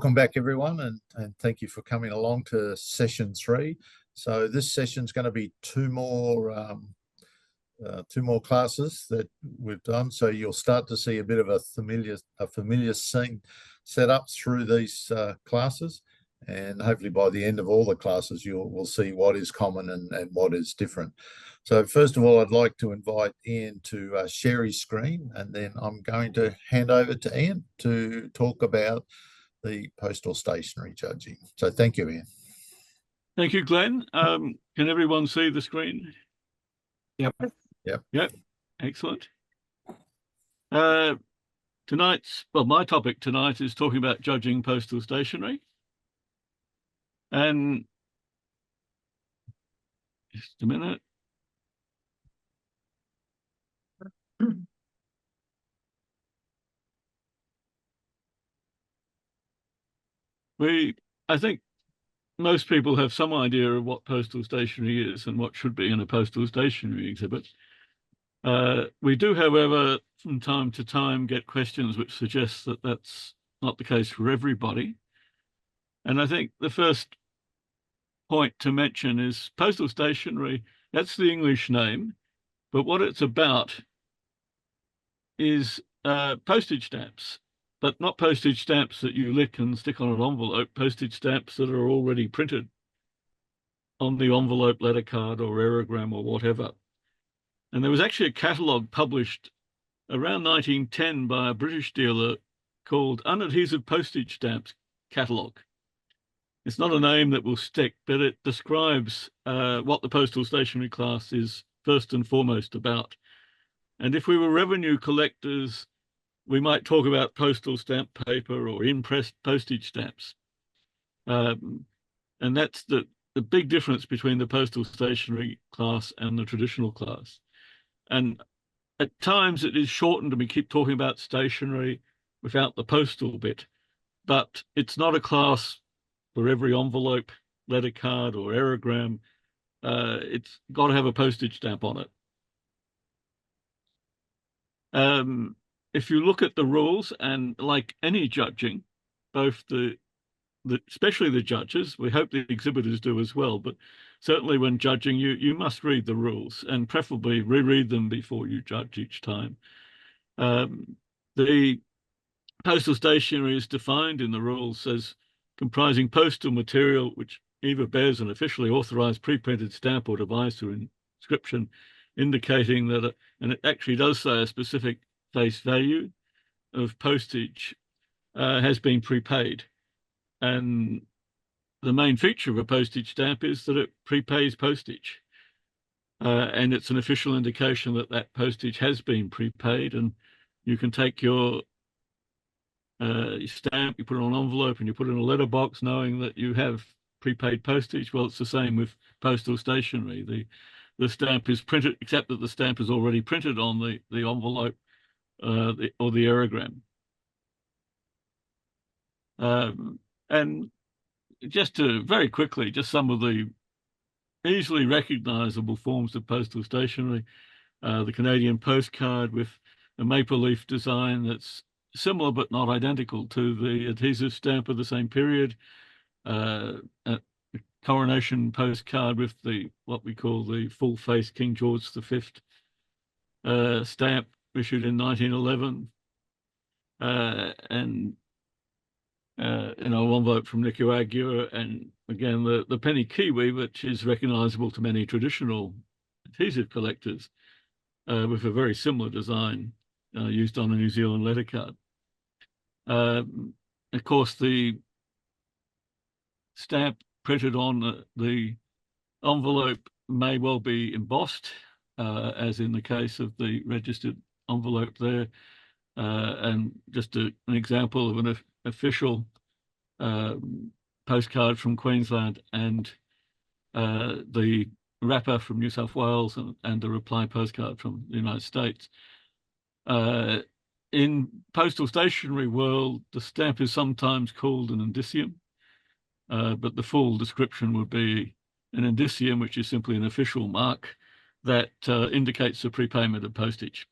Welcome back, everyone, and thank you for coming along to session 3. So this session is going to be two more classes that we've done. So you'll start to see a bit of a familiar scene set up through these classes, and hopefully by the end of all the classes we'll see what is common and what is different. So first of all, I'd like to invite Ian to share his screen, and then I'm going to hand over to Ian to talk about the postal stationery judging. So thank you, Ian. Thank you, Glenn. Can everyone see the screen? Yep. Excellent. My topic tonight is talking about judging postal stationery. And just a minute. I think most people have some idea of what postal stationery is and what should be in a postal stationery exhibit. We do, however, from time to time get questions which suggest that that's not the case for everybody. And I think the first point to mention is postal stationery. That's the English name, but what it's about is postage stamps, but not postage stamps that you lick and stick on an envelope, postage stamps that are already printed on the envelope, letter card or aerogram or whatever. And there was actually a catalogue published around 1910 by a British dealer called Unadhesive Postage Stamps Catalogue. It's not a name that will stick, but it describes what the postal stationery class is first and foremost about. And if we were revenue collectors, we might talk about postal stamp paper or impressed postage stamps. And that's the big difference between the postal stationery class and the traditional class. And at times it is shortened and we keep talking about stationery without the postal bit, but it's not a class for every envelope, letter card or aerogram. It's got to have a postage stamp on it. If you look at the rules, and like any judging, both especially the judges, we hope the exhibitors do as well, but certainly when judging, you must read the rules and preferably reread them before you judge each time. The postal stationery is defined in the rules as comprising postal material which either bears an officially authorized pre-printed stamp or device or inscription indicating that, and it actually does say a specific face value of postage has been prepaid. And the main feature of a postage stamp is that it prepays postage. And it's an official indication that that postage has been prepaid, and you can take your stamp, you put it on an envelope and you put it in a letterbox knowing that you have prepaid postage. Well, it's the same with postal stationery. The stamp is printed, except that the stamp is already printed on the envelope or the aerogram. And just very quickly, just some of the easily recognizable forms of postal stationery. The Canadian postcard with a maple leaf design that's similar but not identical to the adhesive stamp of the same period. A coronation postcard with what we call the full face King George V stamp issued in 1911, and envelope from Nicaragua, and again the penny kiwi, which is recognizable to many traditional adhesive collectors, with a very similar design used on a New Zealand letter card. Of course, the stamp printed on the envelope may well be embossed, as in the case of the registered envelope there. And just an example of an official postcard from Queensland and the wrapper from New South Wales and the reply postcard from the United States. In postal stationery world, the stamp is sometimes called an indicium, but the full description would be an indicium, which is simply an official mark that indicates the prepayment of postage.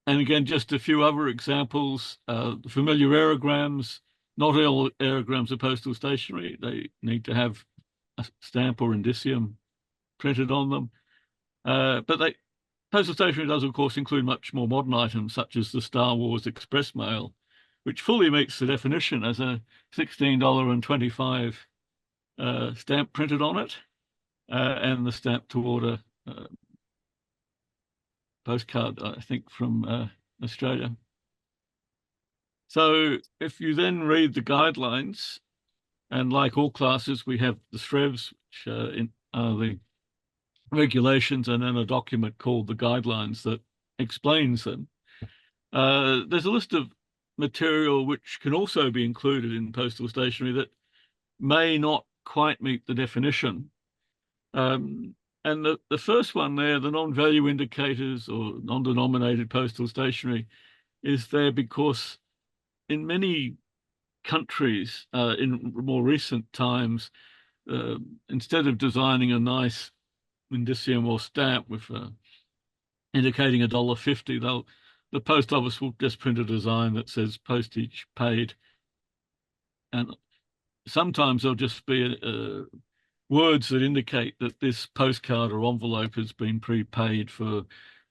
And again, just a few other examples. Familiar aerograms. Not all aerograms are postal stationery. They need to have a stamp or indicium printed on them. But postal stationery does, of course, include much more modern items, such as the Star Wars Express Mail, which fully meets the definition as a $16.25 stamp printed on it, and the stamp to order postcard, I think, from Australia. So if you then read the guidelines, and like all classes, we have the SREVs, which are the regulations, and then a document called the guidelines that explains them. There's a list of material which can also be included in postal stationery that may not quite meet the definition. And the first one there, the non-value indicators or non-denominated postal stationery, is there because in many countries in more recent times, instead of designing a nice indicium or stamp with indicating $1.50, the post office will just print a design that says postage paid, and sometimes there'll just be words that indicate that this postcard or envelope has been prepaid for,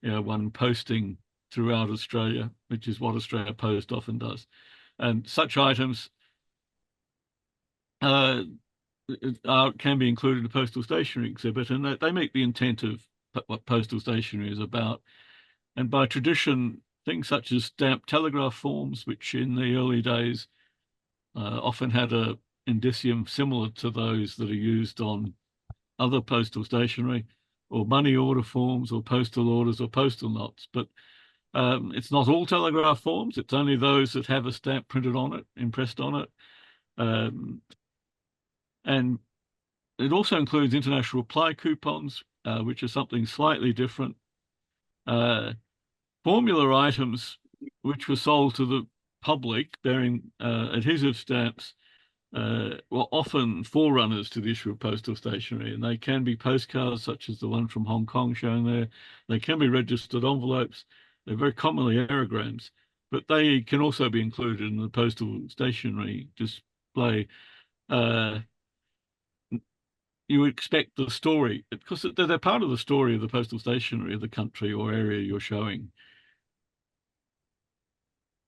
one posting throughout Australia, which is what Australia Post often does. And such items can be included in a postal stationery exhibit, and they meet the intent of what postal stationery is about. And by tradition, things such as stamped telegraph forms, which in the early days often had a indicium similar to those that are used on other postal stationery, or money order forms, or postal orders, or postal notes. But it's not all telegraph forms. It's only those that have a stamp printed on it, impressed on it. And it also includes international reply coupons, which are something slightly different. Formula items, which were sold to the public bearing adhesive stamps, were often forerunners to the issue of postal stationery, and they can be postcards such as the one from Hong Kong shown there. They can be registered envelopes. They're very commonly aerograms, but they can also be included in the postal stationery display. You would expect the story, because they're part of the story of the postal stationery of the country or area you're showing.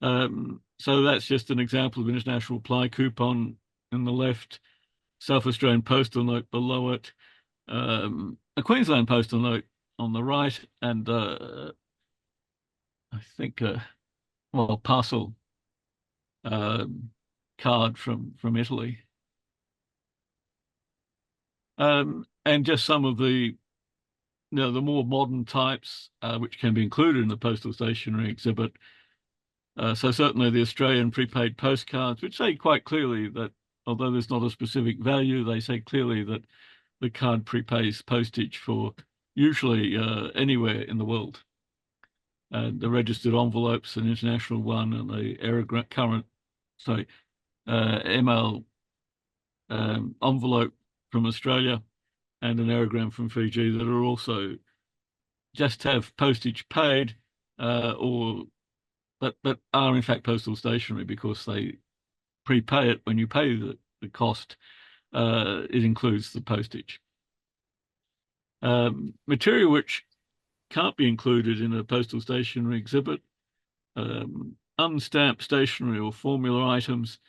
So that's just an example of international reply coupon in the left, South Australian postal note below it, a Queensland postal note on the right, and I think parcel card from Italy. And just some of the the more modern types which can be included in the postal stationery exhibit. So certainly the Australian prepaid postcards, which say quite clearly that although there's not a specific value, they say clearly that the card prepays postage for usually anywhere in the world. The registered envelopes, an international one, and the ML envelope from Australia, and an aerogram from Fiji that are also just have postage paid, but are in fact postal stationery because they prepay it when you pay the cost. It includes the postage. Material which can't be included in a postal stationery exhibit, unstamped stationery or formula items.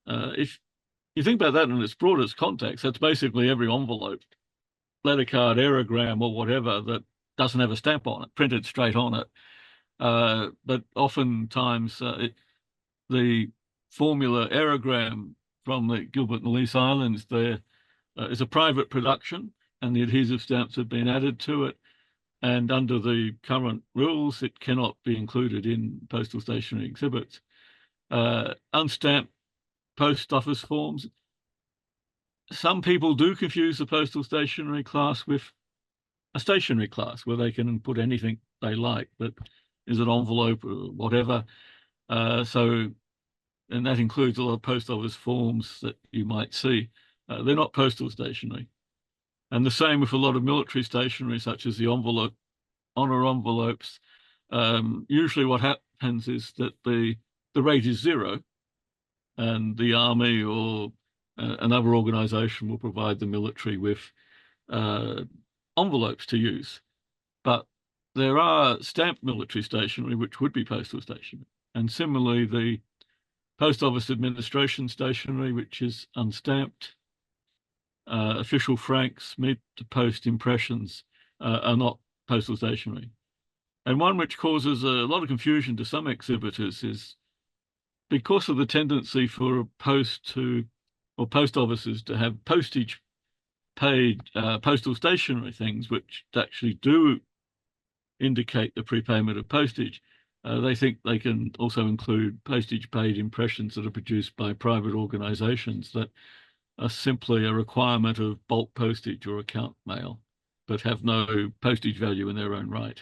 If you think about that in its broadest context, that's basically every envelope, letter card, aerogram, or whatever that doesn't have a stamp on it, printed straight on it. But oftentimes the formula aerogram from the Gilbert and Ellice Islands there is a private production, and the adhesive stamps have been added to it. And under the current rules, it cannot be included in postal stationery exhibits. Unstamped post office forms. Some people do confuse the postal stationery class with a stationery class where they can put anything they like that is an envelope or whatever. And that includes a lot of post office forms that you might see. They're not postal stationery. And the same with a lot of military stationery, such as the honor envelopes, Usually what happens is that the rate is zero, and the army or another organization will provide the military with envelopes to use. But there are stamped military stationery, which would be postal stationery. And similarly, the Post Office Administration stationery, which is unstamped, official franks, meet to post impressions are not postal stationery. And one which causes a lot of confusion to some exhibitors is because of the tendency for post offices to have postage paid postal stationery things, which actually do indicate the prepayment of postage. They think they can also include postage paid impressions that are produced by private organizations that are simply a requirement of bulk postage or account mail, but have no postage value in their own right.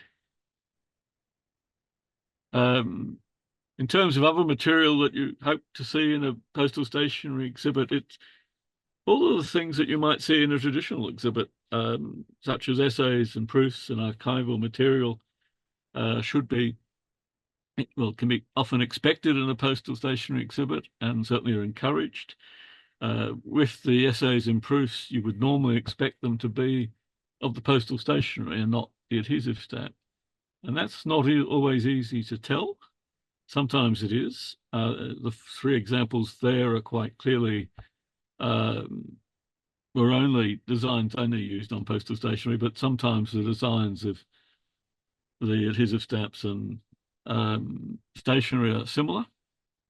In terms of other material that you hope to see in a postal stationery exhibit, it's all of the things that you might see in a traditional exhibit, such as essays and proofs and archival material, should be, well, can be often expected in a postal stationery exhibit and certainly are encouraged. With the essays and proofs, you would normally expect them to be of the postal stationery and not the adhesive stamp. And that's not always easy to tell. Sometimes it is. The three examples there are quite clearly were only designs only used on postal stationery, but sometimes the designs of the adhesive stamps and stationery are similar,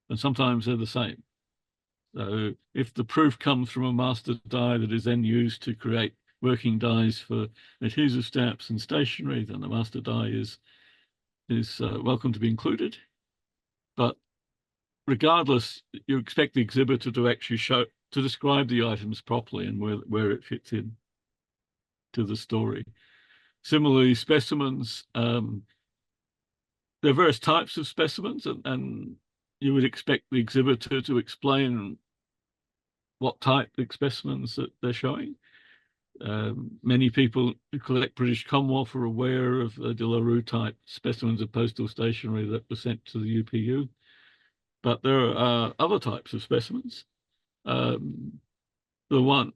and sometimes they're the same. So if the proof comes from a master die that is then used to create working dies for adhesive stamps and stationery, then the master die is welcome to be included. But regardless, you expect the exhibitor to actually describe the items properly and where it fits in to the story. Similarly, specimens, there are various types of specimens, and you would expect the exhibitor to explain what type of specimens that they're showing. Many people who collect British Commonwealth are aware of De La Rue type specimens of postal stationery that were sent to the UPU. But there are other types of specimens. The one,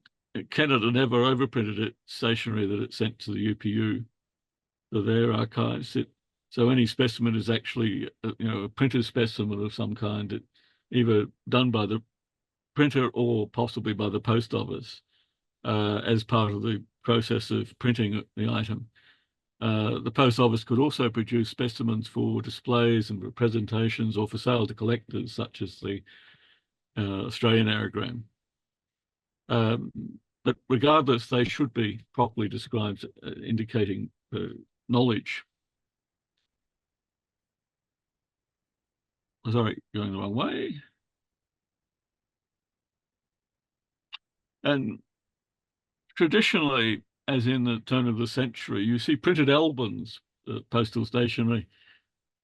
Canada never overprinted its stationery that it sent to the UPU for their archives. So any specimen is actually, a printed specimen of some kind, either done by the printer or possibly by the post office as part of the process of printing the item. The post office could also produce specimens for displays and presentations or for sale to collectors, such as the Australian aerogram. But regardless, they should be properly described, indicating knowledge. Sorry, going the wrong way. And traditionally, as in the turn of the century, you see printed albums, postal stationery,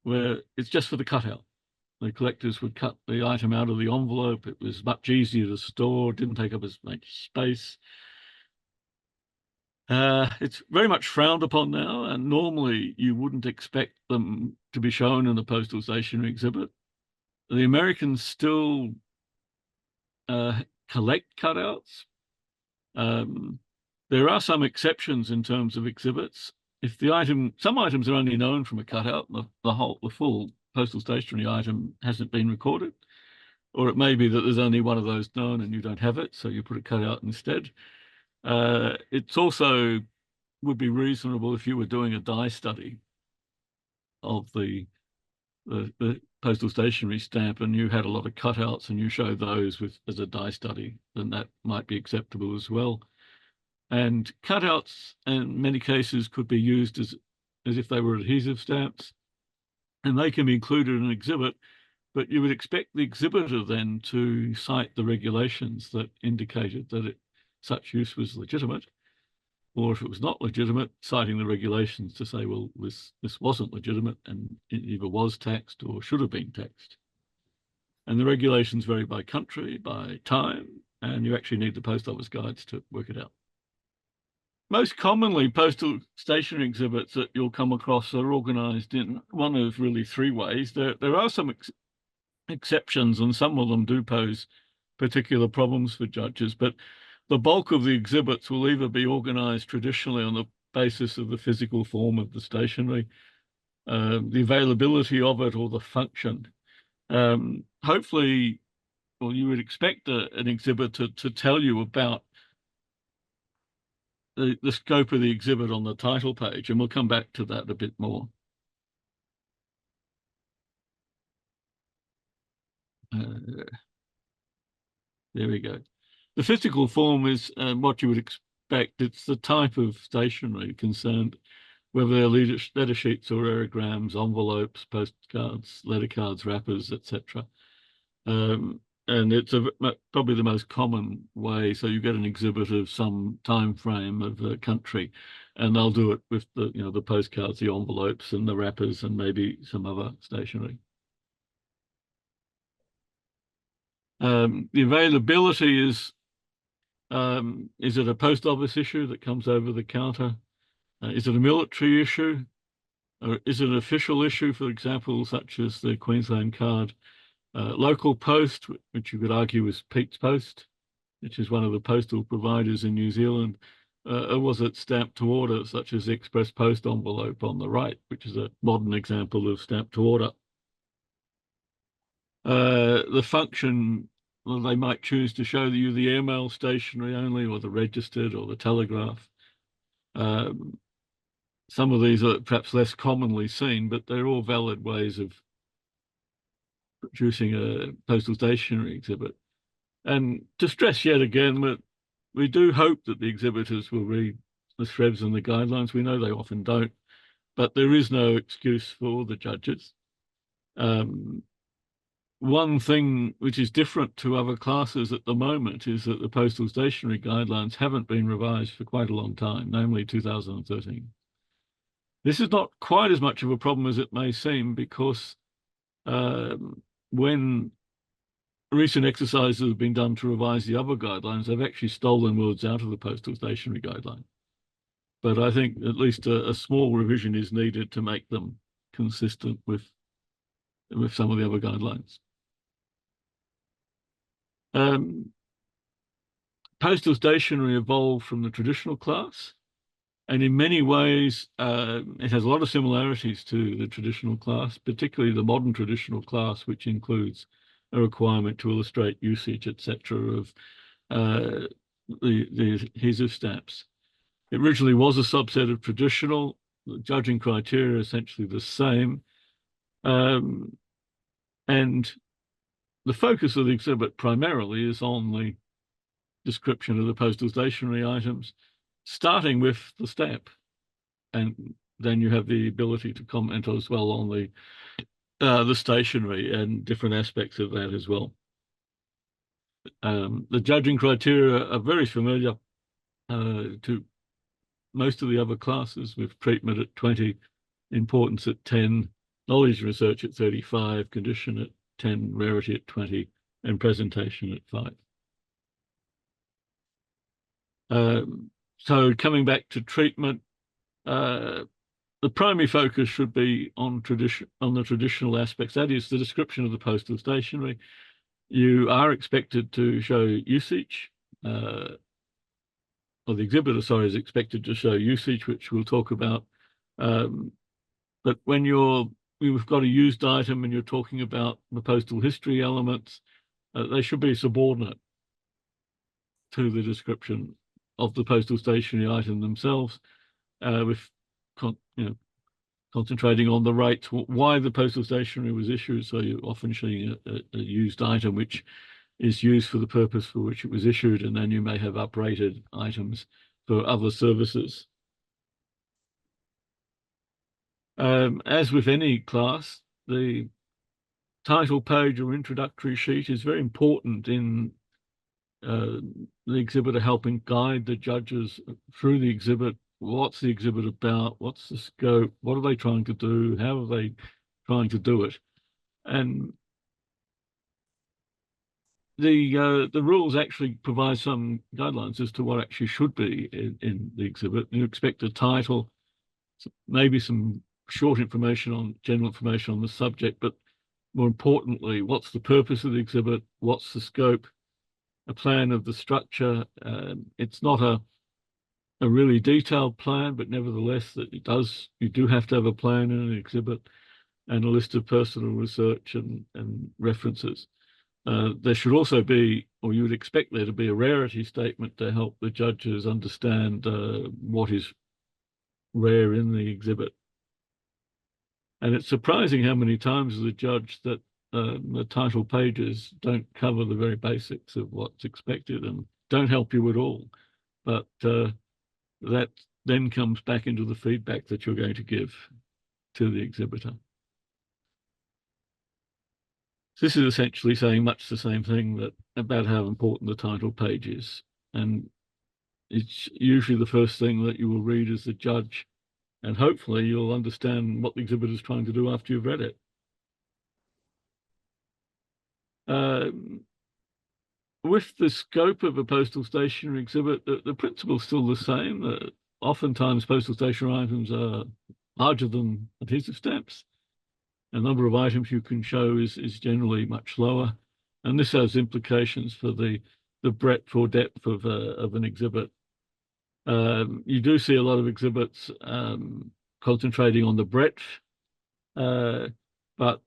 where it's just for the cutout. The collectors would cut the item out of the envelope. It was much easier to store, didn't take up as much space. It's very much frowned upon now, and normally you wouldn't expect them to be shown in the postal stationery exhibit. The Americans still collect cutouts. There are some exceptions in terms of exhibits. If some items are only known from a cutout, the full postal stationery item hasn't been recorded, or it may be that there's only one of those known and you don't have it, so you put a cutout instead. It's also would be reasonable if you were doing a die study of the postal stationery stamp and you had a lot of cutouts and you showed those as a die study, then that might be acceptable as well. And cutouts in many cases could be used as if they were adhesive stamps, and they can be included in an exhibit, but you would expect the exhibitor then to cite the regulations that indicated that such use was legitimate, or if it was not legitimate, citing the regulations to say, well, this wasn't legitimate and it either was taxed or should have been taxed. And the regulations vary by country, by time, and you actually need the post office guides to work it out. Most commonly, postal stationery exhibits that you'll come across are organised in one of really three ways. There are some exceptions, and some of them do pose particular problems for judges, but the bulk of the exhibits will either be organised traditionally on the basis of the physical form of the stationery, the availability of it, or the function. Hopefully, well, you would expect an exhibitor to tell you about the scope of the exhibit on the title page, and we'll come back to that a bit more. There we go. The physical form is what you would expect. It's the type of stationery concerned, whether they're letter sheets or aerograms, envelopes, postcards, letter cards, wrappers, etc. And it's probably the most common way. So you get an exhibit of some time frame of a country, and they'll do it with the postcards, the envelopes, and the wrappers, and maybe some other stationery. The availability is it a post office issue that comes over the counter? Is it a military issue? Or is it an official issue, for example, such as the Queensland card? Local post, which you could argue is Pete's Post, which is one of the postal providers in New Zealand, or was it stamped to order, such as the Express Post envelope on the right, which is a modern example of stamped to order? The function, well, they might choose to show you the airmail stationery only, or the registered, or the telegraph. Some of these are perhaps less commonly seen, but they're all valid ways of producing a postal stationery exhibit. And to stress yet again that we do hope that the exhibitors will read the threads and the guidelines. We know they often don't, but there is no excuse for the judges. One thing which is different to other classes at the moment is that the postal stationery guidelines haven't been revised for quite a long time, namely 2013. This is not quite as much of a problem as it may seem, because when recent exercises have been done to revise the other guidelines, they've actually stolen words out of the postal stationery guideline. But I think at least a small revision is needed to make them consistent with some of the other guidelines. Postal stationery evolved from the traditional class, and in many ways, it has a lot of similarities to the traditional class, particularly the modern traditional class, which includes a requirement to illustrate usage, etc., of the adhesive stamps. It originally was a subset of traditional. The judging criteria are essentially the same. And the focus of the exhibit primarily is on the description of the postal stationery items, starting with the stamp. And then you have the ability to comment as well on the stationery and different aspects of that as well. The judging criteria are very familiar to most of the other classes, with treatment at 20, importance at 10, knowledge and research at 35, condition at 10, rarity at 20, and presentation at 5. So coming back to treatment, the primary focus should be on the traditional aspects. That is the description of the postal stationery. You are expected to show usage, or the exhibitor, sorry, is expected to show usage, which we'll talk about. But when you've got a used item and you're talking about the postal history elements, they should be subordinate to the description of the postal stationery item themselves, with concentrating on the rates, why the postal stationery was issued. So you're often showing a used item which is used for the purpose for which it was issued, and then you may have uprated items for other services. As with any class, the title page or introductory sheet is very important in the exhibitor helping guide the judges through the exhibit. What's the exhibit about? What's the scope? What are they trying to do? How are they trying to do it? And the rules actually provide some guidelines as to what actually should be in the exhibit. You expect a title, maybe some short information on general information on the subject, but more importantly, what's the purpose of the exhibit? What's the scope? A plan of the structure. It's not a really detailed plan, but nevertheless, that you do have to have a plan in an exhibit and a list of personal research and references. There should also be, or you would expect there to be, a rarity statement to help the judges understand what is rare in the exhibit. And it's surprising how many times as a judge that the title pages don't cover the very basics of what's expected and don't help you at all. But that then comes back into the feedback that you're going to give to the exhibitor. So this is essentially saying much the same thing about how important the title page is. And it's usually the first thing that you will read as the judge, and hopefully you'll understand what the exhibit is trying to do after you've read it. With the scope of a postal stationery exhibit, the principle is still the same. Oftentimes postal stationery items are larger than adhesive stamps. The number of items you can show is generally much lower. And this has implications for the breadth or depth of an exhibit. You do see a lot of exhibits concentrating on the breadth, but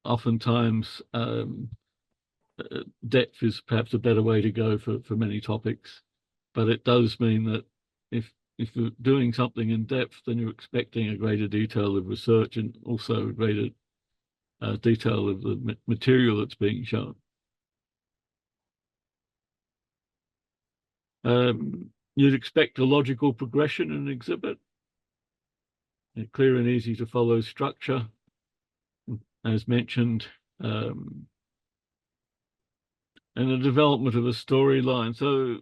oftentimes depth is perhaps a better way to go for many topics. But it does mean that if you're doing something in depth, then you're expecting a greater detail of research and also a greater detail of the material that's being shown. You'd expect a logical progression in an exhibit, a clear and easy to follow structure, as mentioned, and the development of a storyline. So,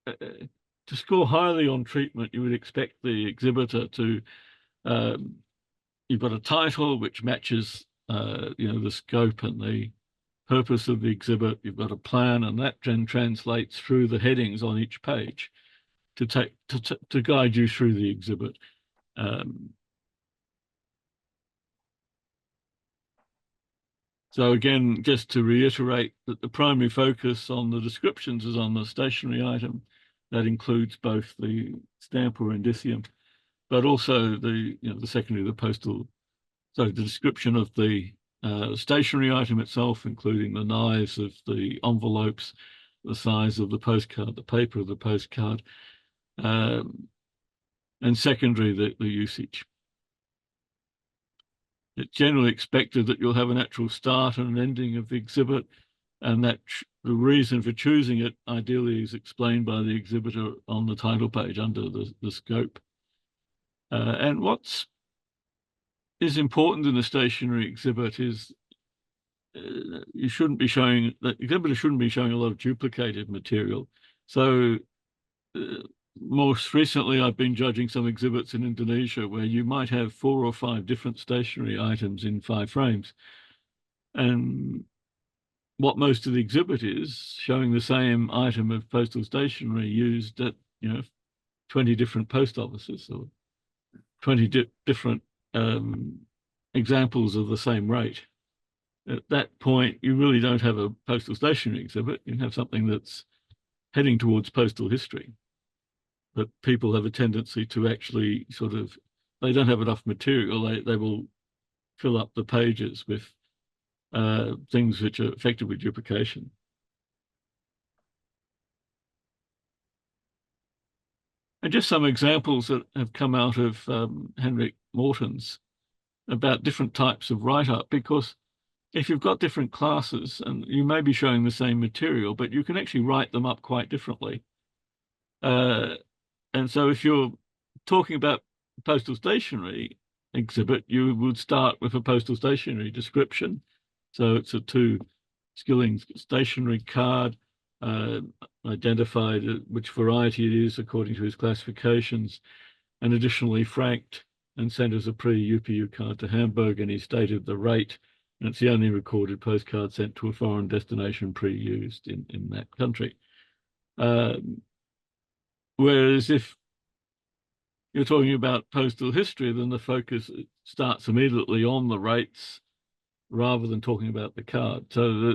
to score highly on treatment, you would expect the exhibitor to, you've got a title which matches, the scope and the purpose of the exhibit. You've got a plan, and that then translates through the headings on each page to guide you through the exhibit. So again, just to reiterate that the primary focus on the descriptions is on the stationery item. That includes both the stamp or indicium, but also the secondary, the description of the stationery item itself, including the knives of the envelopes, the size of the postcard, the paper of the postcard, and secondary, the usage. It's generally expected that you'll have an actual start and an ending of the exhibit, and that the reason for choosing it ideally is explained by the exhibitor on the title page under the scope. And what is important in a stationery exhibit is the exhibitor shouldn't be showing a lot of duplicated material. So most recently, I've been judging some exhibits in Indonesia where you might have 4 or 5 different stationery items in 5 frames. And what most of the exhibit is showing the same item of postal stationery used at 20 different post offices or 20 different examples of the same rate. At that point, you really don't have a postal stationery exhibit. You have something that's heading towards postal history. But people have a tendency to actually they don't have enough material. They will fill up the pages with things which are effectively duplication. And just some examples that have come out of Henrik Morton's about different types of write-up, because if you've got different classes and you may be showing the same material, but you can actually write them up quite differently. And so if you're talking about postal stationery exhibit, you would start with a postal stationery description. So it's a 2 Skilling stationery card, identified which variety it is according to his classifications, and additionally franked and sent as a pre-UPU card to Hamburg, and he stated the rate And it's the only recorded postcard sent to a foreign destination pre-used in that country. Whereas if you're talking about postal history, then the focus starts immediately on the rates rather than talking about the card. So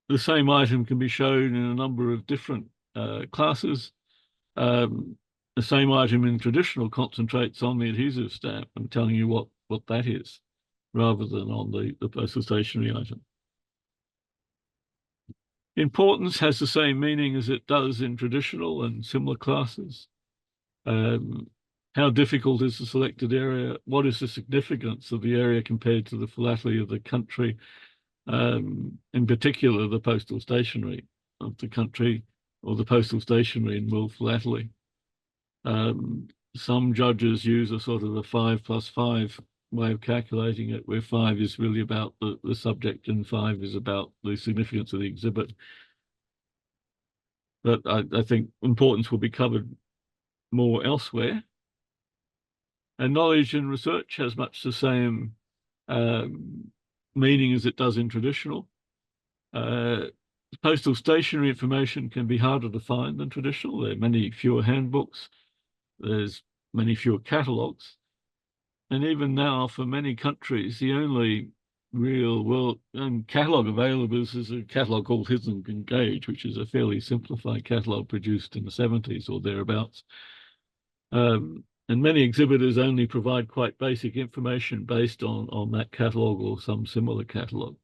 the same item can be shown in a number of different classes. The same item in traditional concentrates on the adhesive stamp and telling you what that is, rather than on the postal stationery item. Importance has the same meaning as it does in traditional and similar classes. How difficult is the selected area? What is the significance of the area compared to the philately of the country? In particular, the postal stationery of the country, or the postal stationery in world philately. Some judges use a sort of a 5+5 way of calculating it, where 5 is really about the subject and 5 is about the significance of the exhibit. But I think importance will be covered more elsewhere. And knowledge and research has much the same meaning as it does in traditional. Postal stationery information can be harder to find than traditional. There are many fewer handbooks. There's many fewer catalogues. And even now, for many countries, the only real world catalogue available is a catalogue called Hidden Engage, which is a fairly simplified catalogue produced in the 70s or thereabouts. And many exhibitors only provide quite basic information based on that catalogue or some similar catalogue.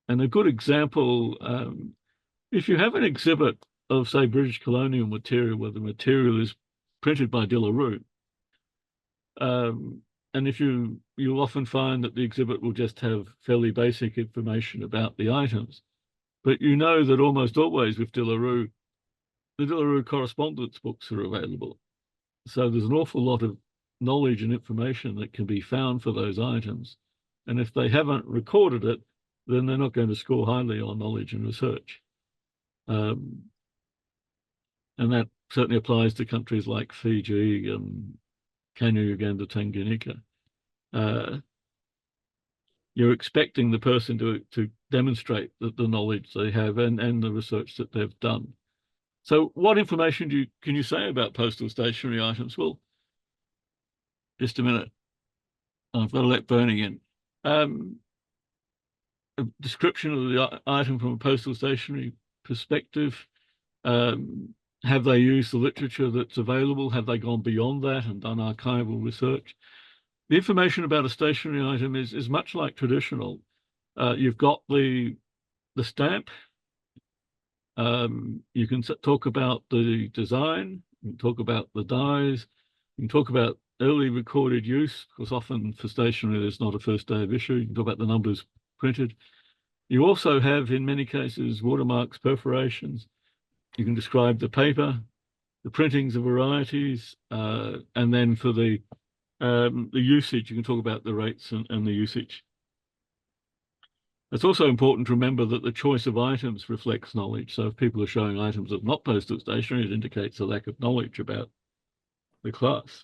And a good example, if you have an exhibit of, say, British colonial material, where the material is printed by De La Rue, and if you'll often find that the exhibit will just have fairly basic information about the items, but you know that almost always with De La Rue, the De La Rue correspondence books are available. So there's an awful lot of knowledge and information that can be found for those items. And if they haven't recorded it, then they're not going to score highly on knowledge and research. And that certainly applies to countries like Fiji, Kenya, Uganda, Tanganyika. You're expecting the person to demonstrate the knowledge they have and the research that they've done. So what information can you say about postal stationery items? Well, just a minute. I've got to let Bernie in. A description of the item from a postal stationery perspective. Have they used the literature that's available? Have they gone beyond that and done archival research? The information about a stationery item is much like traditional. You've got the stamp. You can talk about the design. You can talk about the dies. You can talk about early recorded use, because often for stationery there's not a first day of issue. You can talk about the numbers printed. You also have, in many cases, watermarks, perforations. You can describe the paper, the printings of varieties, and then for the usage, you can talk about the rates and the usage. It's also important to remember that the choice of items reflects knowledge. So if people are showing items that are not postal stationery, it indicates a lack of knowledge about the class.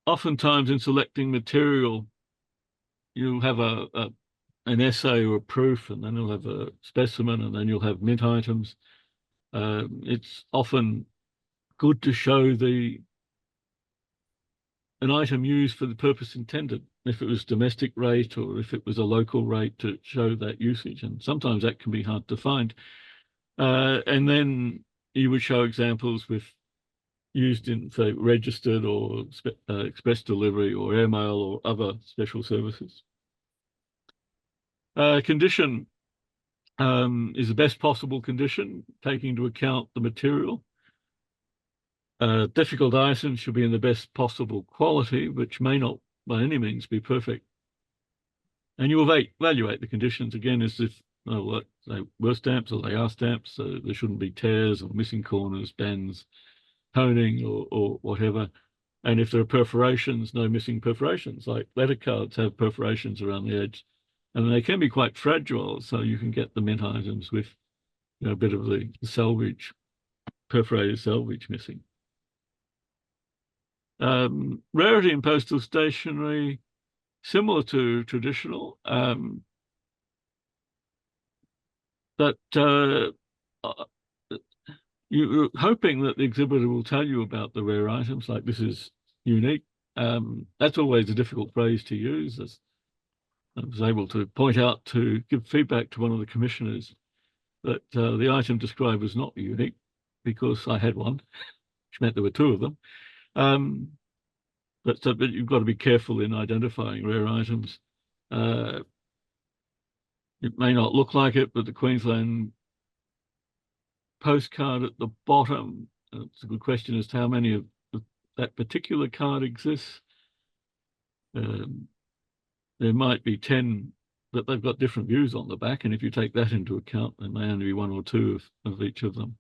Oftentimes in selecting material, you'll have an essay or a proof, and then you'll have a specimen, and then you'll have mint items. It's often good to show an item used for the purpose intended, if it was domestic rate or if it was a local rate, to show that usage. And sometimes that can be hard to find. And then you would show examples with used in, say, registered or express delivery or airmail or other special services. Condition is the best possible condition, taking into account the material. Difficult items should be in the best possible quality, which may not by any means be perfect. And you evaluate the conditions again as if they were stamps or they are stamps, so there shouldn't be tears or missing corners, bends, toning or whatever. And if there are perforations, no missing perforations, like letter cards have perforations around the edge. And they can be quite fragile, so you can get the mint items with a bit of the salvage, perforated salvage missing. Rarity in postal stationery, similar to traditional, but you're hoping that the exhibitor will tell you about the rare items, like this is unique. That's always a difficult phrase to use. As I was able to point out, to give feedback to one of the commissioners that the item described was not unique because I had one, which meant there were two of them. But you've got to be careful in identifying rare items. It may not look like it, but the Queensland postcard at the bottom, it's a good question as to how many of that particular card exists. There might be 10 that they've got different views on the back, and if you take that into account, there may only be one or two of each of them.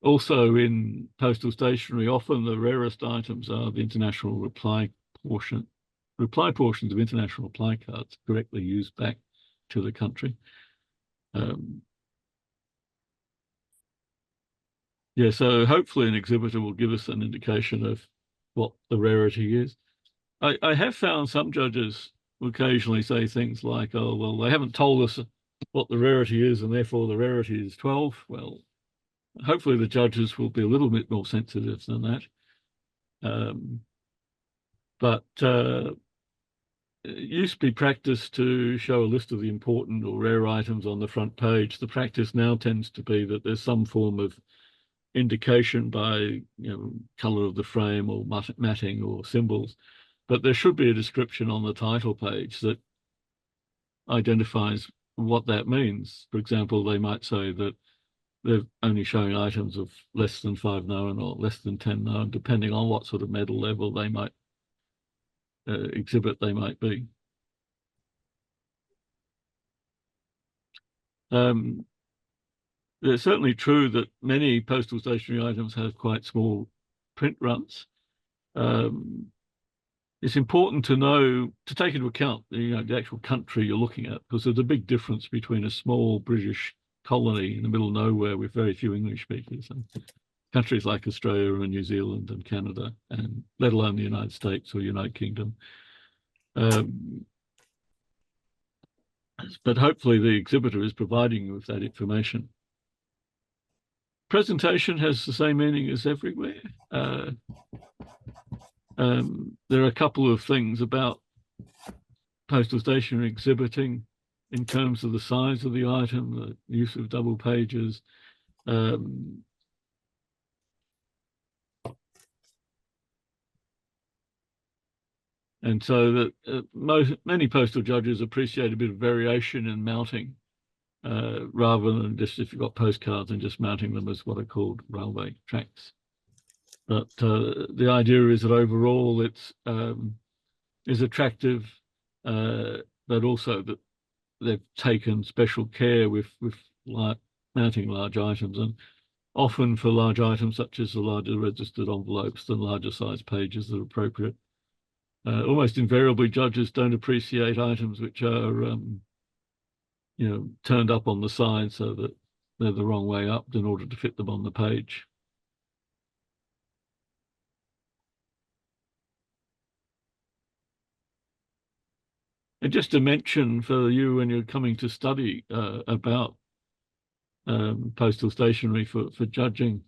Also in postal stationery, often the rarest items are the international reply portions of international reply cards correctly used back to the country. Yeah, so hopefully an exhibitor will give us an indication of what the rarity is. I have found some judges occasionally say things like, oh, well, they haven't told us what the rarity is, and therefore the rarity is 12. Well, hopefully the judges will be a little bit more sensitive than that. But it used to be practice to show a list of the important or rare items on the front page. The practice now tends to be that there's some form of indication by, color of the frame or matting or symbols, but there should be a description on the title page that identifies what that means. For example, they might say that they're only showing items of less than 5 known or less than 10 known, depending on what sort of medal level they might exhibit they might be. It's certainly true that many postal stationery items have quite small print runs. It's important to take into account the actual country you're looking at, because there's a big difference between a small British colony in the middle of nowhere with very few English speakers and countries like Australia and New Zealand and Canada, and let alone the United States or United Kingdom. But hopefully the exhibitor is providing you with that information. Presentation has the same meaning as everywhere. There are a couple of things about postal stationery exhibiting in terms of the size of the item, the use of double pages. And so that many postal judges appreciate a bit of variation in mounting, rather than just, if you've got postcards, and just mounting them as what are called railway tracks. But the idea is that overall it's is attractive, but also that they've taken special care with mounting large items, and often for large items such as the larger registered envelopes, the larger size pages that are appropriate. Almost invariably, judges don't appreciate items which are, turned up on the side so that they're the wrong way up in order to fit them on the page. And just to mention for you when you're coming to study about postal stationery for judging,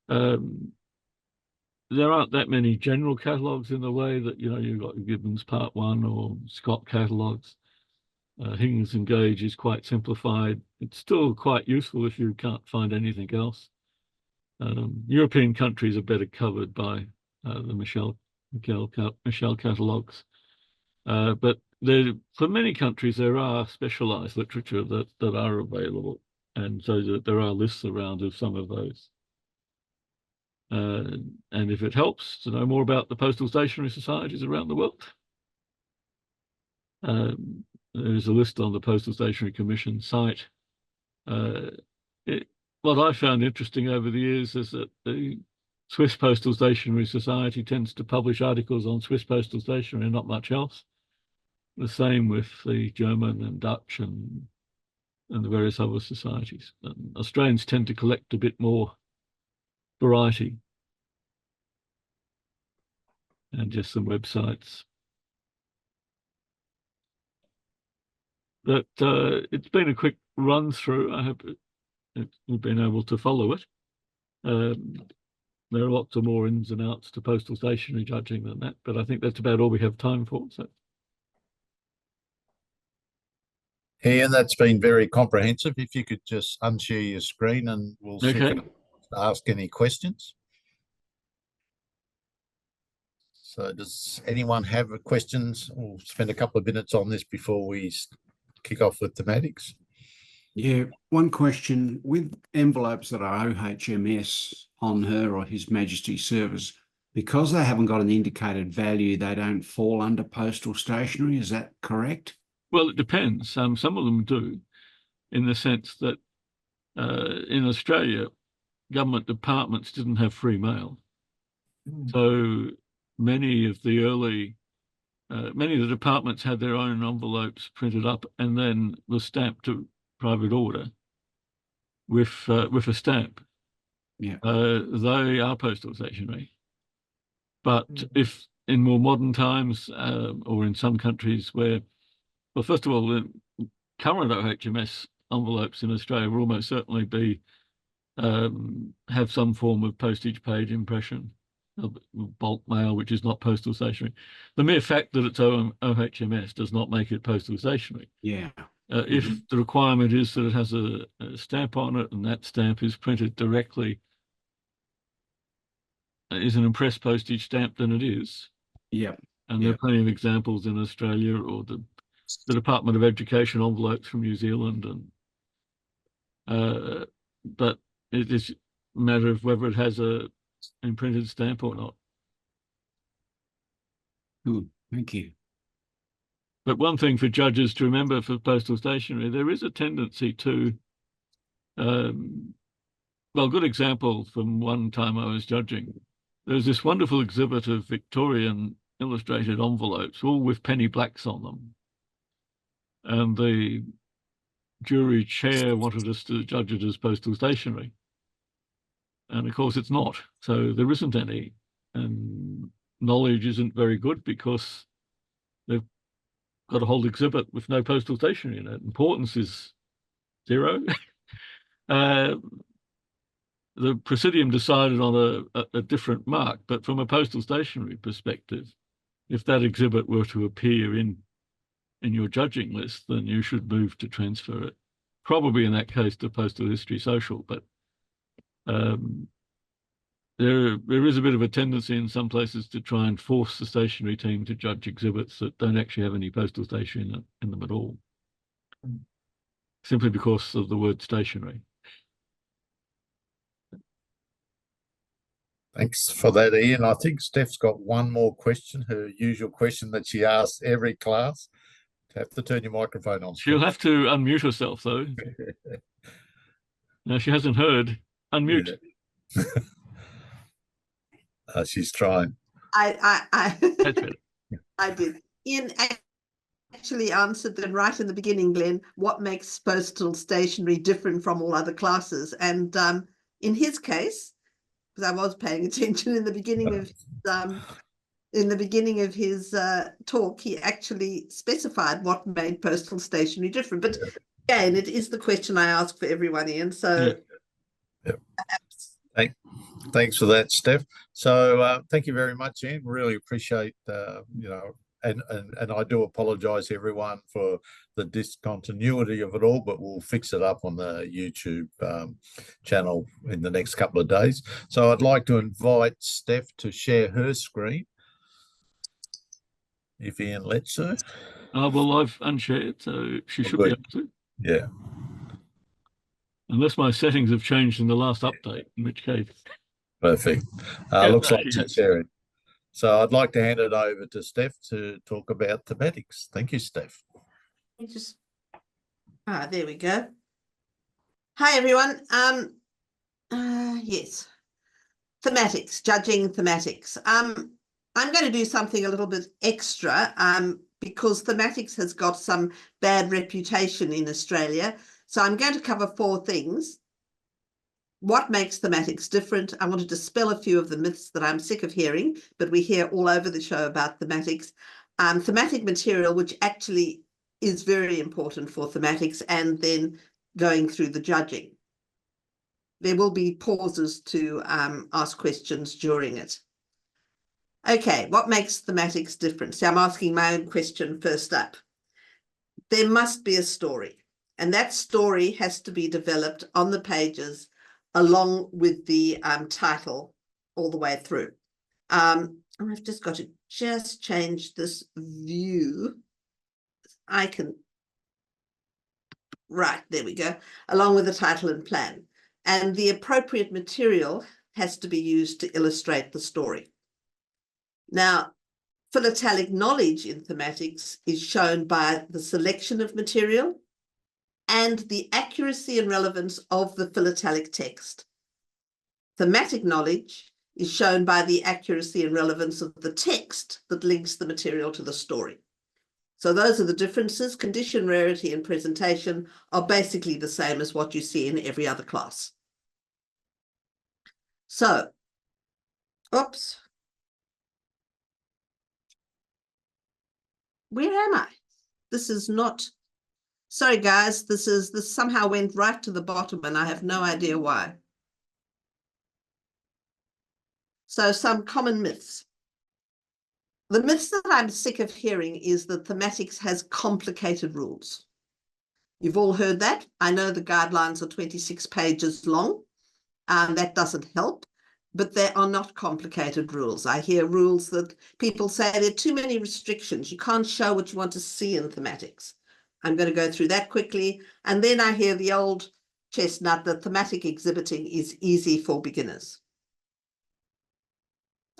there aren't that many general catalogues in the way that, you've got Gibbons Part 1 or Scott catalogues. Higgins and Gage is quite simplified. It's still quite useful if you can't find anything else. European countries are better covered by the Michel catalogues. But for many countries, there are specialized literature that are available. And so that there are lists around of some of those. And if it helps to know more about the postal stationery societies around the world, there's a list on the Postal Stationery Commission site. What I found interesting over the years is that the Swiss Postal Stationery Society tends to publish articles on Swiss postal stationery and not much else. The same with the German and Dutch and the various other societies. Australians tend to collect a bit more variety. and just some websites. But it's been a quick run through. I hope you've been able to follow it. There are lots of more ins and outs to postal stationery judging than that, but I think that's about all we have time for. So, Ian, that's been very comprehensive. If you could just unshare your screen and we'll see if okay. anyone wants to ask any questions. So does anyone have questions? We'll spend a couple of minutes on this before we kick off with thematics. Yeah, one question. With envelopes that are OHMS on Her or His Majesty's service, because they haven't got an indicated value, they don't fall under postal stationery. Is that correct? Well, it depends. Some of them do, in the sense that in Australia, government departments didn't have free mail. So many of the departments had their own envelopes printed up and then was stamped to private order with a stamp. Yeah. They are postal stationery. But if in more modern times, or in some countries where, well, first of all, the current OHMS envelopes in Australia will almost certainly be have some form of postage paid impression, bulk mail, which is not postal stationery. The mere fact that it's OHMS does not make it postal stationery. Yeah. If the requirement is that it has a stamp on it and that stamp is printed directly, is an impressed postage stamp, then it is. Yeah. And there are plenty of examples in Australia, or the Department of Education envelopes from New Zealand, and but it is a matter of whether it has a imprinted stamp or not. Good. Thank you. But one thing for judges to remember for postal stationery, there is a tendency to, well, a good example from one time I was judging, there was this wonderful exhibit of Victorian illustrated envelopes, all with penny blacks on them. And the jury chair wanted us to judge it as postal stationery. And of course it's not. So there isn't any. And knowledge isn't very good because they've got a whole exhibit with no postal stationery in it. Importance is 0. The Presidium decided on a different mark, but from a postal stationery perspective, if that exhibit were to appear in your judging list, then you should move to transfer it. Probably in that case to Postal History Social, but there is a bit of a tendency in some places to try and force the stationery team to judge exhibits that don't actually have any postal stationery in them at all, simply because of the word stationery. Thanks for that, Ian. I think Steph's got one more question, her usual question that she asks every class. You have to turn your microphone on. She'll have to unmute herself, though. No, she hasn't heard. Unmute. Yeah. She's trying. I That's better. I did. Ian actually answered them right in the beginning, Glenn, what makes postal stationery different from all other classes. And in his case, because I was paying attention in the beginning of his talk, he actually specified what made postal stationery different. But again, it is the question I ask for everyone, Ian. So perhaps. Thanks for that, Steph. So thank you very much, Ian. Really appreciate and I do apologise everyone for the discontinuity of it all, but we'll fix it up on the YouTube channel in the next couple of days. So I'd like to invite Steph to share her screen, if Ian lets her. Well, I've unshared, so she should be able to. Yeah. Unless my settings have changed in the last update, in which case. Perfect. Looks like she's sharing. So I'd like to hand it over to Steph to talk about thematics. Thank you, Steph. There we go. Hi, everyone. Yes. Thematics, judging thematics. I'm going to do something a little bit extra because thematics has got some bad reputation in Australia. So I'm going to cover 4 things. what makes thematics different? I want to dispel a few of the myths that I'm sick of hearing, but we hear all over the show about thematics. Thematic material, which actually is very important for thematics, and then going through the judging. There will be pauses to ask questions during it. Okay, what makes thematics different? So I'm asking my own question first up. There must be a story, and that story has to be developed on the pages along with the title all the way through. I've just got to change this view. Right, there we go, along with the title and plan. And the appropriate material has to be used to illustrate the story. Now, philatelic knowledge in thematics is shown by the selection of material and the accuracy and relevance of the philatelic text. Thematic knowledge is shown by the accuracy and relevance of the text that links the material to the story. So those are the differences. Condition, rarity, and presentation are basically the same as what you see in every other class. So, oops. Where am I? This is not, sorry guys, this somehow went right to the bottom and I have no idea why. So some common myths. The myths that I'm sick of hearing is that thematics has complicated rules. You've all heard that. I know the guidelines are 26 pages long. That doesn't help, but there are not complicated rules. I hear rules that people say there are too many restrictions. You can't show what you want to see in thematics. I'm going to go through that quickly. And then I hear the old chestnut that thematic exhibiting is easy for beginners.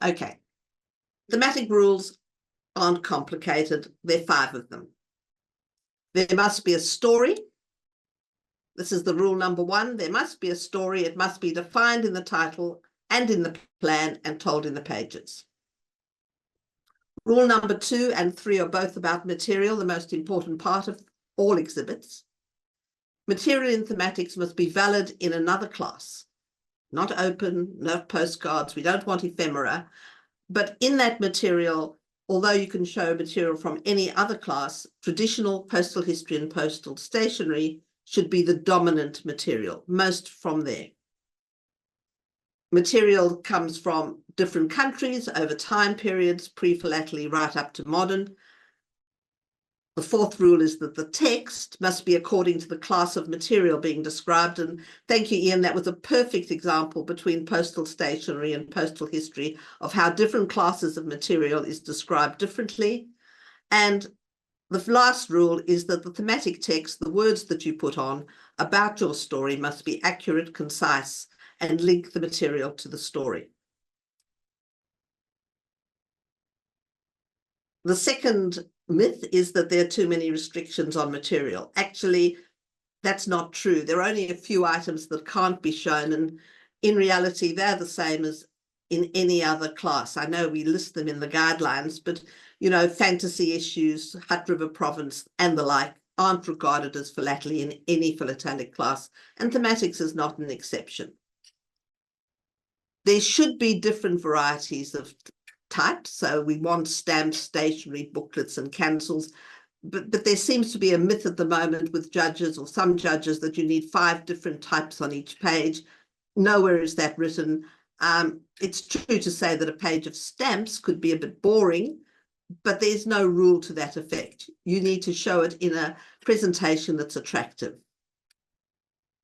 Okay. Thematic rules aren't complicated. There are 5 of them. There must be a story. This is the rule number 1. There must be a story. It must be defined in the title and in the plan and told in the pages. Rule number 2 and 3 are both about material, the most important part of all exhibits. Material in thematics must be valid in another class, not open, no postcards. We don't want ephemera. But in that material, although you can show material from any other class, traditional postal history and postal stationery should be the dominant material, most from there. Material comes from different countries over time periods, pre-philately right up to modern. The 4th rule is that the text must be according to the class of material being described. And thank you, Ian, that was a perfect example between postal stationery and postal history of how different classes of material is described differently. And the last rule is that the thematic text, the words that you put on about your story, must be accurate, concise, and link the material to the story. The second myth is that there are too many restrictions on material. Actually, that's not true. There are only a few items that can't be shown, and in reality, they're the same as in any other class. I know we list them in the guidelines, but you know, fantasy issues, Hutt River Province, and the like aren't regarded as philately in any philatelic class, and thematics is not an exception. There should be different varieties of types. So we want stamps, stationery, booklets, and cancels. But there seems to be a myth at the moment with judges, or some judges, that you need 5 different types on each page. Nowhere is that written. It's true to say that a page of stamps could be a bit boring, but there's no rule to that effect. You need to show it in a presentation that's attractive.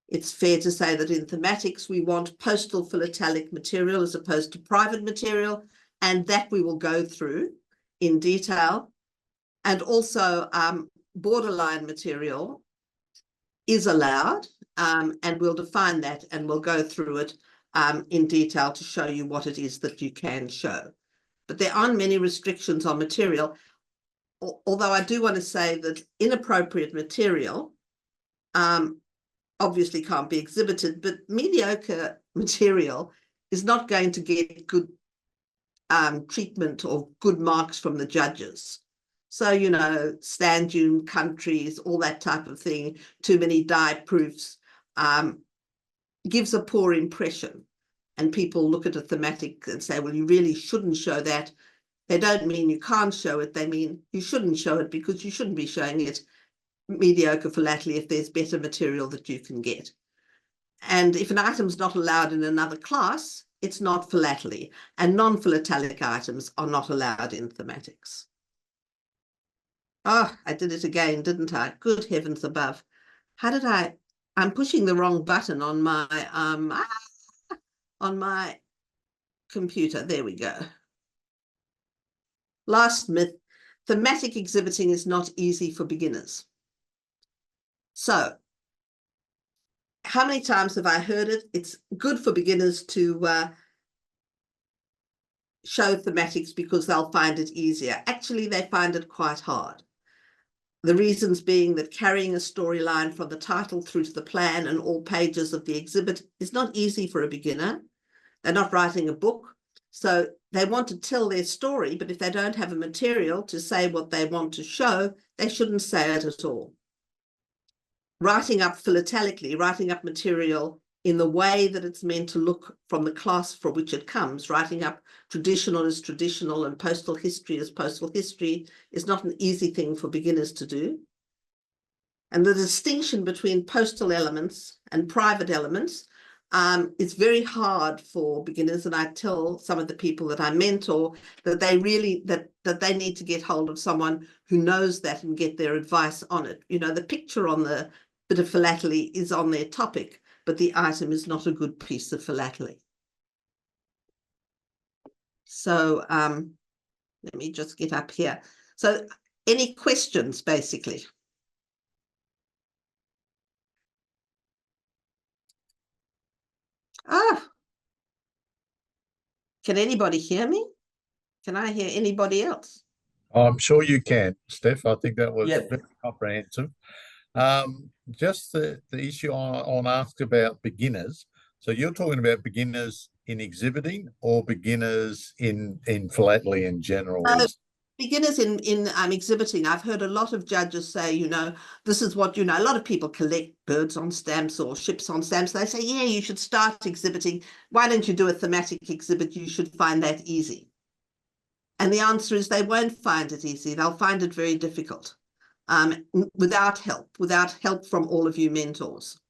It's fair to say that in thematics, we want postal philatelic material as opposed to private material, and that we will go through in detail. And also borderline material is allowed, and we'll define that and we'll go through it in detail to show you what it is that you can show. But there aren't many restrictions on material, although I do want to say that inappropriate material obviously can't be exhibited, but mediocre material is not going to get good treatment or good marks from the judges. So, you know, stand dune countries, all that type of thing, too many die proofs. gives a poor impression. And people look at a thematic and say, well, you really shouldn't show that. They don't mean you can't show it. They mean you shouldn't show it because you shouldn't be showing it mediocre philately if there's better material that you can get. And if an item's not allowed in another class, it's not philately. And non-philatelic items are not allowed in thematics. Oh, I did it again, didn't I? Good heavens above. How did I'm pushing the wrong button on my computer. There we go. Last myth, thematic exhibiting is not easy for beginners. So, how many times have I heard it? It's good for beginners to show thematics because they'll find it easier. Actually, they find it quite hard. The reasons being that carrying a storyline from the title through to the plan and all pages of the exhibit is not easy for a beginner. They're not writing a book. So they want to tell their story, but if they don't have a material to say what they want to show, they shouldn't say it at all. Writing up philatelically, writing up material in the way that it's meant to look from the class for which it comes, writing up traditional as traditional and postal history as postal history is not an easy thing for beginners to do. And the distinction between postal elements and private elements it's very hard for beginners, and I tell some of the people that I mentor that they really that they need to get hold of someone who knows that and get their advice on it. You know, the picture on the bit of philately is on their topic, but the item is not a good piece of philately. So let me just get up here. So any questions, basically? Can anybody hear me? Can I hear anybody else? I'm sure you can, Steph. I think that was very comprehensive. Just the issue on ask about beginners. So you're talking about beginners in exhibiting or beginners in philately in general? Beginners in exhibiting. I've heard a lot of judges say, you know, this is what, you know, a lot of people collect birds on stamps or ships on stamps. They say, yeah, you should start exhibiting. Why don't you do a thematic exhibit? You should find that easy. And the answer is they won't find it easy. They'll find it very difficult without help from all of you mentors.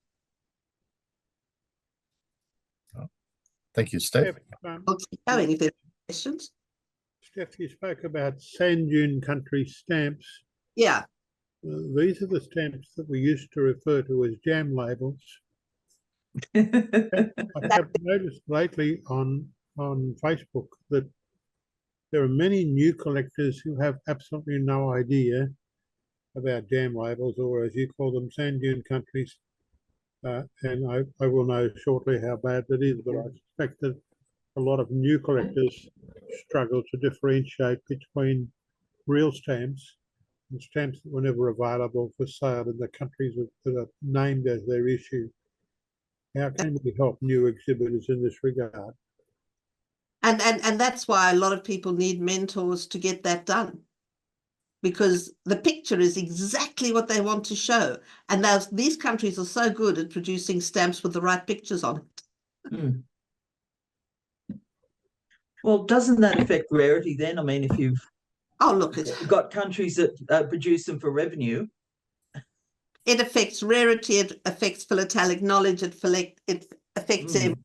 Thank you, Steph. I'll keep going if there are questions. Steph, you spoke about sand dune country stamps. Yeah. These are the stamps that we used to refer to as jam labels. I have noticed lately on Facebook that there are many new collectors who have absolutely no idea about jam labels, or as you call them, sand dune countries. And I will know shortly how bad that is, but I suspect that a lot of new collectors struggle to differentiate between real stamps and stamps that were never available for sale in the countries that are named as their issue. How can we help new exhibitors in this regard? And that's why a lot of people need mentors to get that done, because the picture is exactly what they want to show. And these countries are so good at producing stamps with the right pictures on it. Mm. Well, doesn't that affect rarity then? I mean, if you've got countries that produce them for revenue. It affects rarity, it affects philatelic knowledge, it affects everything.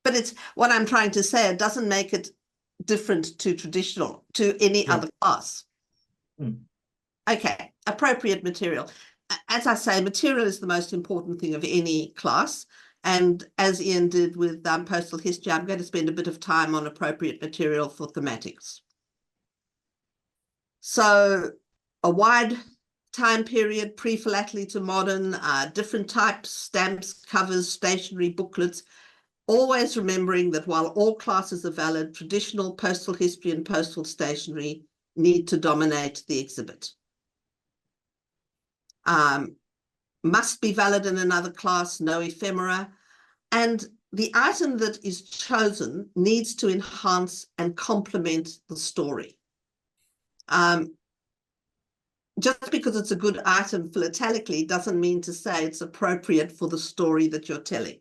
But it's what I'm trying to say, it doesn't make it different to traditional, to any other class. Okay, appropriate material. As I say, material is the most important thing of any class. And as Ian did with postal history, I'm going to spend a bit of time on appropriate material for thematics. So a wide time period, pre-philately to modern, different types, stamps, covers, stationery, booklets, always remembering that while all classes are valid, traditional postal history and postal stationery need to dominate the exhibit. Must be valid in another class, no ephemera. And the item that is chosen needs to enhance and complement the story. Just because it's a good item philatelically doesn't mean to say it's appropriate for the story that you're telling.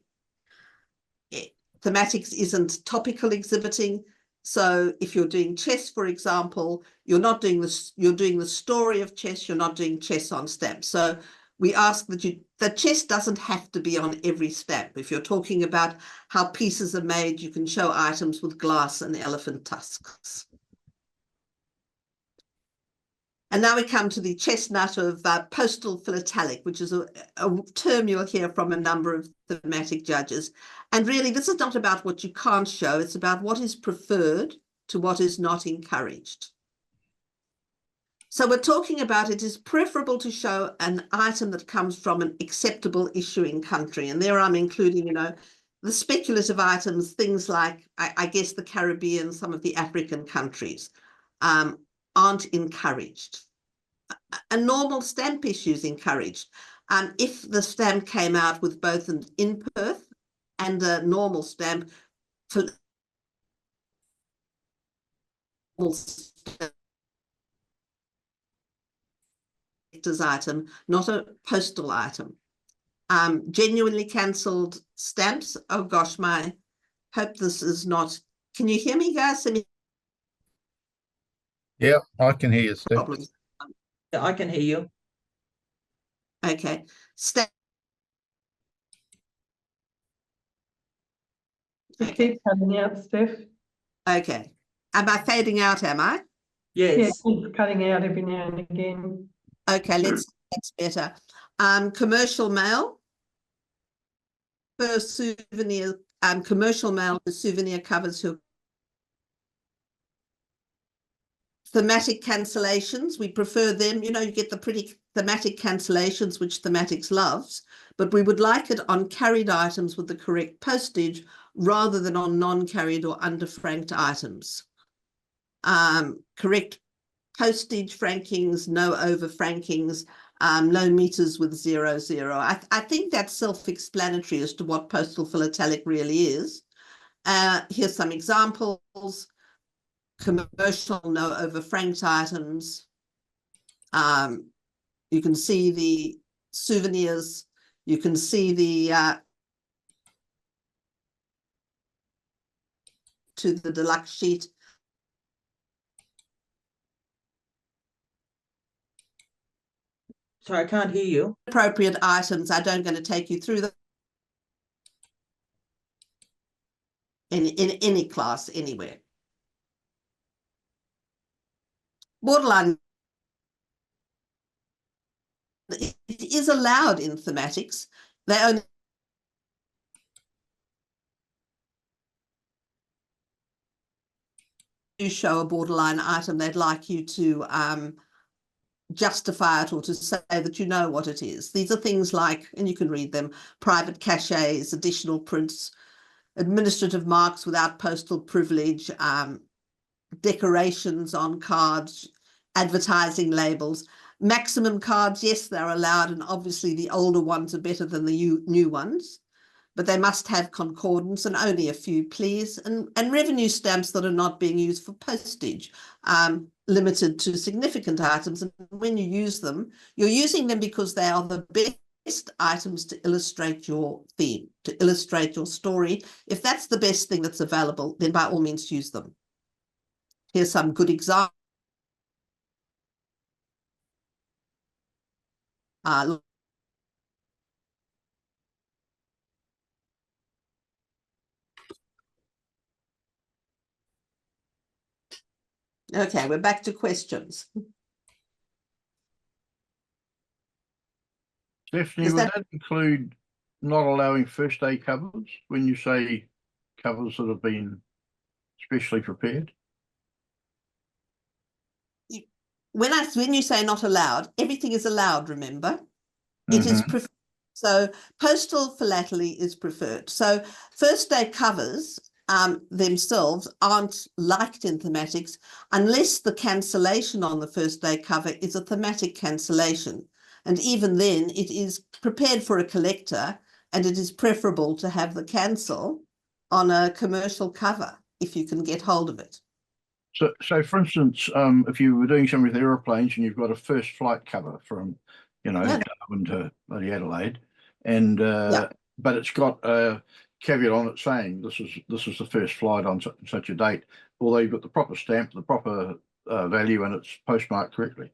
thematics isn't topical exhibiting. So if you're doing chess, for example, you're not doing this, you're doing the story of chess, you're not doing chess on stamps. So we ask that the chess doesn't have to be on every stamp. If you're talking about how pieces are made, you can show items with glass and elephant tusks. And now we come to the chestnut of postal philatelic, which is a term you'll hear from a number of thematic judges. And really, this is not about what you can't show, it's about what is preferred to what is not encouraged. So we're talking about it is preferable to show an item that comes from an acceptable issuing country. And there I'm including, you know, the speculative items, things like, I guess, the Caribbean, some of the African countries. Aren't encouraged. A normal stamp issue is encouraged. If the stamp came out with both an in Perth and a normal stamp, item, not a postal item. Genuinely cancelled stamps. Oh gosh, hope this is not. Can you hear me, guys? Yeah, I can hear you, Steph. Problems. Yeah, I can hear you. Okay. Keep cutting out, Steph. Okay. Am I fading out, am I? Yes. Yeah, keep cutting out every now and again. Okay, that's better. Commercial mail for souvenir, commercial mail for souvenir covers thematic cancellations, we prefer them. You know, you get the pretty thematic cancellations, which thematics loves, but we would like it on carried items with the correct postage rather than on non-carried or underfranked items. Correct postage frankings, no over frankings, no meters with 00. I think that's self-explanatory as to what postal philatelic really is. Here's some examples. Commercial, no over franked items. You can see the souvenirs. You can see the to the deluxe sheet. Sorry, I can't hear you. Appropriate items. I don't going to take you through them in any class anywhere. Borderline. It is allowed in thematics. They only do show a borderline item. They'd like you to justify it or to say that you know what it is. These are things like, and you can read them, private cachets, additional prints, administrative marks without postal privilege, decorations on cards, advertising labels. Maximum cards, yes, they're allowed, and obviously the older ones are better than the new ones, but they must have concordance, and only a few, please. And revenue stamps that are not being used for postage, limited to significant items. And when you use them, you're using them because they are the best items to illustrate your theme, to illustrate your story. If that's the best thing that's available, then by all means use them. Here's some good examples. Okay, we're back to questions. Stephanie, would that include not allowing first day covers when you say covers that have been specially prepared? When you say not allowed, everything is allowed, remember? It is preferred. So postal philately is preferred. So first day covers themselves aren't liked in thematics unless the cancellation on the first day cover is a thematic cancellation. And even then it is prepared for a collector, and it is preferable to have the cancel on a commercial cover if you can get hold of it. So for instance, if you were doing something with aeroplanes and you've got a first flight cover from, you know, Darwin to bloody Adelaide, and but it's got a caveat on it saying this is the first flight on such a date, although you've got the proper stamp, the proper value, and it's postmarked correctly.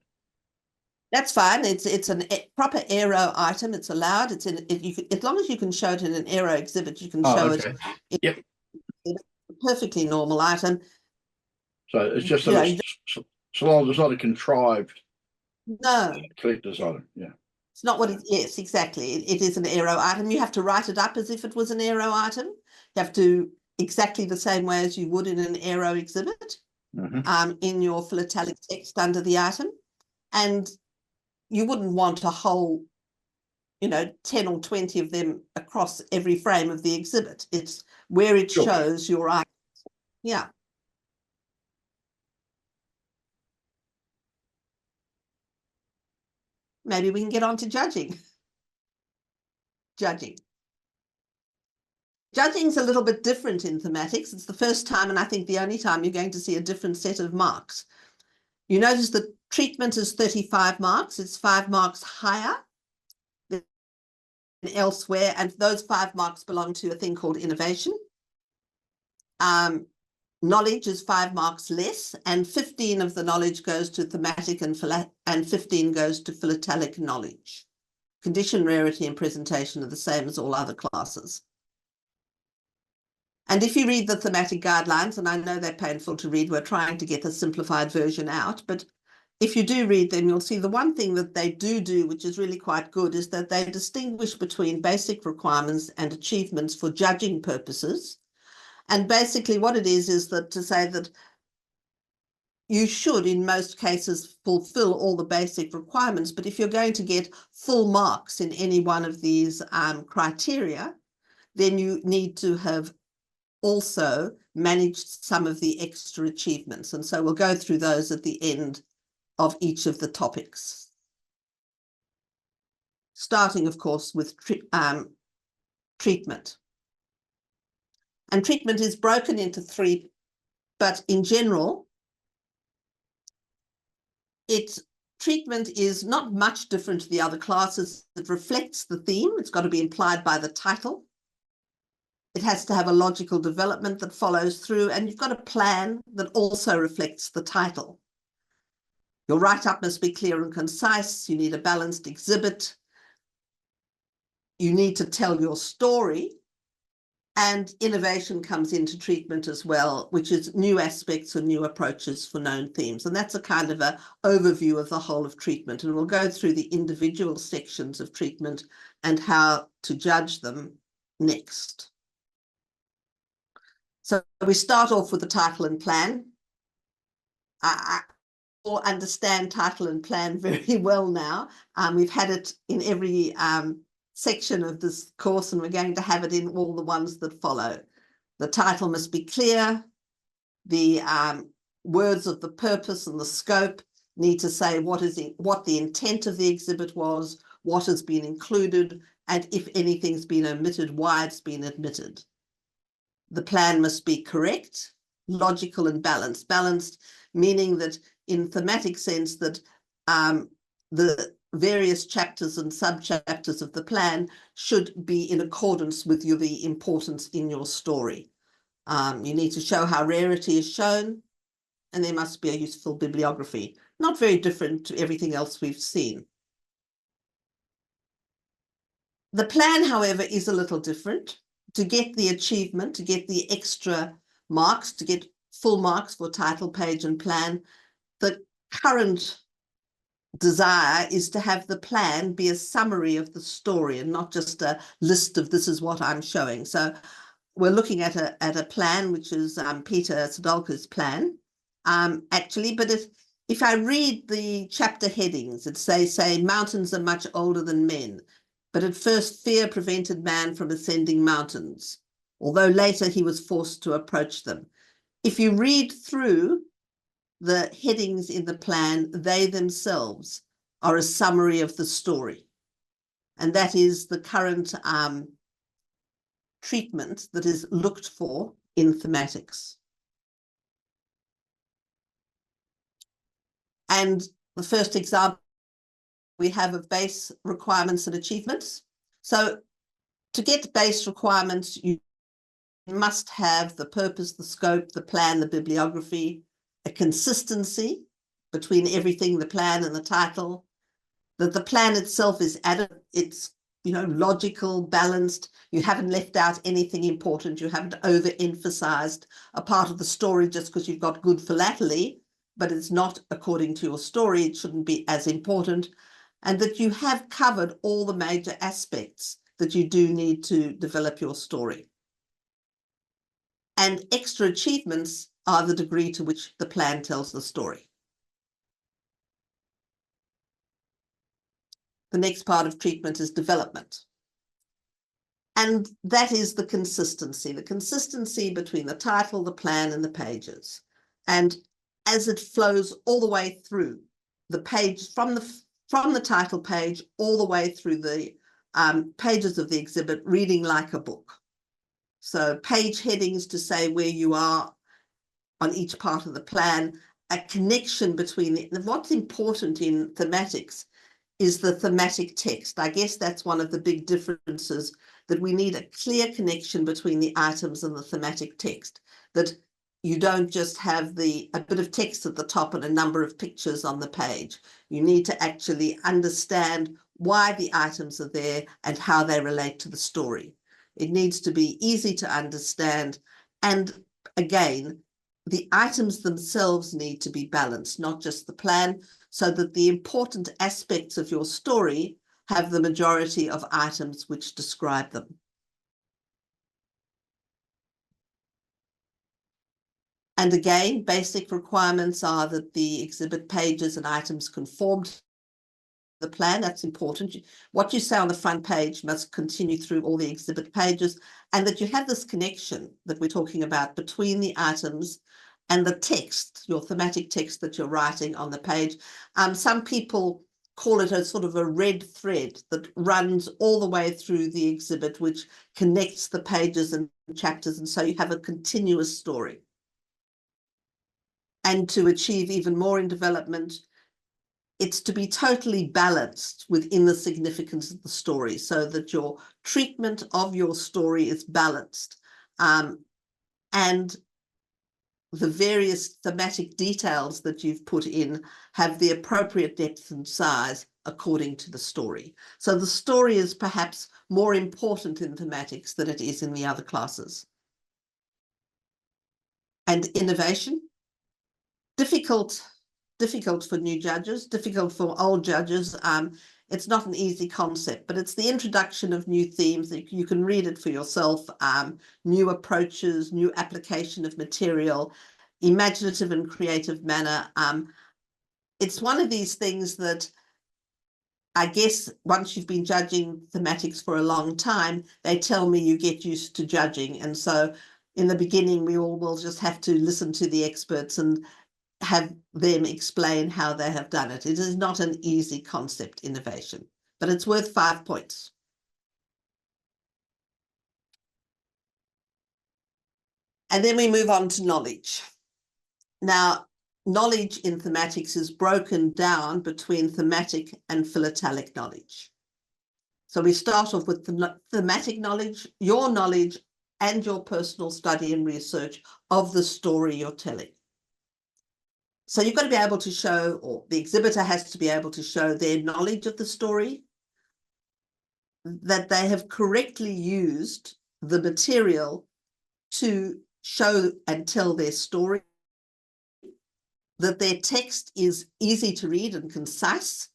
That's fine. It's a proper aero item. It's allowed. It's in you can, as long as you can show it in an aero exhibit, you can show okay. it. Yep. It's a perfectly normal item. So it's just that so long as it's not a contrived collector's item. Yeah. It's not what it is. Yes, exactly. It is an aero item. You have to write it up as if it was an aero item. You have to exactly the same way as you would in an aero exhibit, in your philatelic text under the item. And you wouldn't want a whole, 10 or 20 of them across every frame of the exhibit. It's where it shows your item. Yeah. Maybe we can get on to judging. Judging's a little bit different in thematics. It's the first time, and I think the only time, you're going to see a different set of marks. You notice that treatment is 35 marks. It's 5 marks higher than elsewhere, and those 5 marks belong to a thing called innovation. Knowledge is 5 marks less, and 15 of the knowledge goes to thematic and 15 goes to philatelic knowledge. Condition, rarity, and presentation are the same as all other classes. And if you read the thematic guidelines, and I know they're painful to read, we're trying to get the simplified version out, but if you do read them, you'll see the one thing that they do, which is really quite good, is that they distinguish between basic requirements and achievements for judging purposes. And basically what it is that to say that you should, in most cases, fulfill all the basic requirements, but if you're going to get full marks in any one of these criteria, then you need to have also managed some of the extra achievements. And so we'll go through those at the end of each of the topics. Starting, of course, with treatment. And treatment is broken into 3, but in general, treatment is not much different to the other classes. It reflects the theme. It's got to be implied by the title. It has to have a logical development that follows through, and you've got a plan that also reflects the title. Your write-up must be clear and concise. You need a balanced exhibit. You need to tell your story. And innovation comes into treatment as well, which is new aspects or new approaches for known themes. And that's a kind of an overview of the whole of treatment. And we'll go through the individual sections of treatment and how to judge them next. So we start off with the title and plan. I all understand title and plan very well now. We've had it in every section of this course, and we're going to have it in all the ones that follow. The title must be clear. The words of the purpose and the scope need to say what the intent of the exhibit was, what has been included, and if anything's been omitted, why it's been omitted. The plan must be correct, logical, and balanced. Balanced meaning that in thematic sense that the various chapters and sub-chapters of the plan should be in accordance with the importance in your story. You need to show how rarity is shown, and there must be a useful bibliography. Not very different to everything else we've seen. The plan, however, is a little different. To get the achievement, to get the extra marks, to get full marks for title, page, and plan, the current desire is to have the plan be a summary of the story and not just a list of this is what I'm showing. So we're looking at a plan, which is Peter Sadolka's plan, actually. But if I read the chapter headings, it say mountains are much older than men, but at first fear prevented man from ascending mountains, although later he was forced to approach them. If you read through the headings in the plan, they themselves are a summary of the story. And that is the current treatment that is looked for in thematics. And the first example we have of base requirements and achievements. So to get base requirements, you must have the purpose, the scope, the plan, the bibliography, a consistency between everything, the plan and the title, that the plan itself is added, it's, you know, logical, balanced, you haven't left out anything important, you haven't overemphasized a part of the story just because you've got good philately, but it's not according to your story, it shouldn't be as important, and that you have covered all the major aspects that you do need to develop your story. And extra achievements are the degree to which the plan tells the story. The next part of treatment is development. And that is the consistency between the title, the plan, and the pages. And as it flows all the way through the page, from the title page all the way through the pages of the exhibit, reading like a book. So page headings to say where you are on each part of the plan, a connection between what's important in thematics is the thematic text. I guess that's one of the big differences, that we need a clear connection between the items and the thematic text, that you don't just have a bit of text at the top and a number of pictures on the page. You need to actually understand why the items are there and how they relate to the story. It needs to be easy to understand. And again, the items themselves need to be balanced, not just the plan, so that the important aspects of your story have the majority of items which describe them. And again, basic requirements are that the exhibit pages and items conform to the plan. That's important. What you say on the front page must continue through all the exhibit pages, and that you have this connection that we're talking about between the items and the text, your thematic text that you're writing on the page. Some people call it a sort of a red thread that runs all the way through the exhibit, which connects the pages and chapters, and so you have a continuous story. And to achieve even more in development, it's to be totally balanced within the significance of the story, so that your treatment of your story is balanced. And the various thematic details that you've put in have the appropriate depth and size according to the story. So the story is perhaps more important in thematics than it is in the other classes. And innovation, difficult for new judges, difficult for old judges. It's not an easy concept, but it's the introduction of new themes that you can read it for yourself, new approaches, new application of material, imaginative and creative manner. It's one of these things that I guess once you've been judging thematics for a long time, they tell me you get used to judging. And so in the beginning, we all will just have to listen to the experts and have them explain how they have done it. It is not an easy concept, innovation, but it's worth 5 points. And then we move on to knowledge. Now, knowledge in thematics is broken down between thematic and philatelic knowledge. So we start off with the thematic knowledge, your knowledge and your personal study and research of the story you're telling. So you've got to be able to show, or the exhibitor has to be able to show their knowledge of the story, that they have correctly used the material to show and tell their story, that their text is easy to read and concise,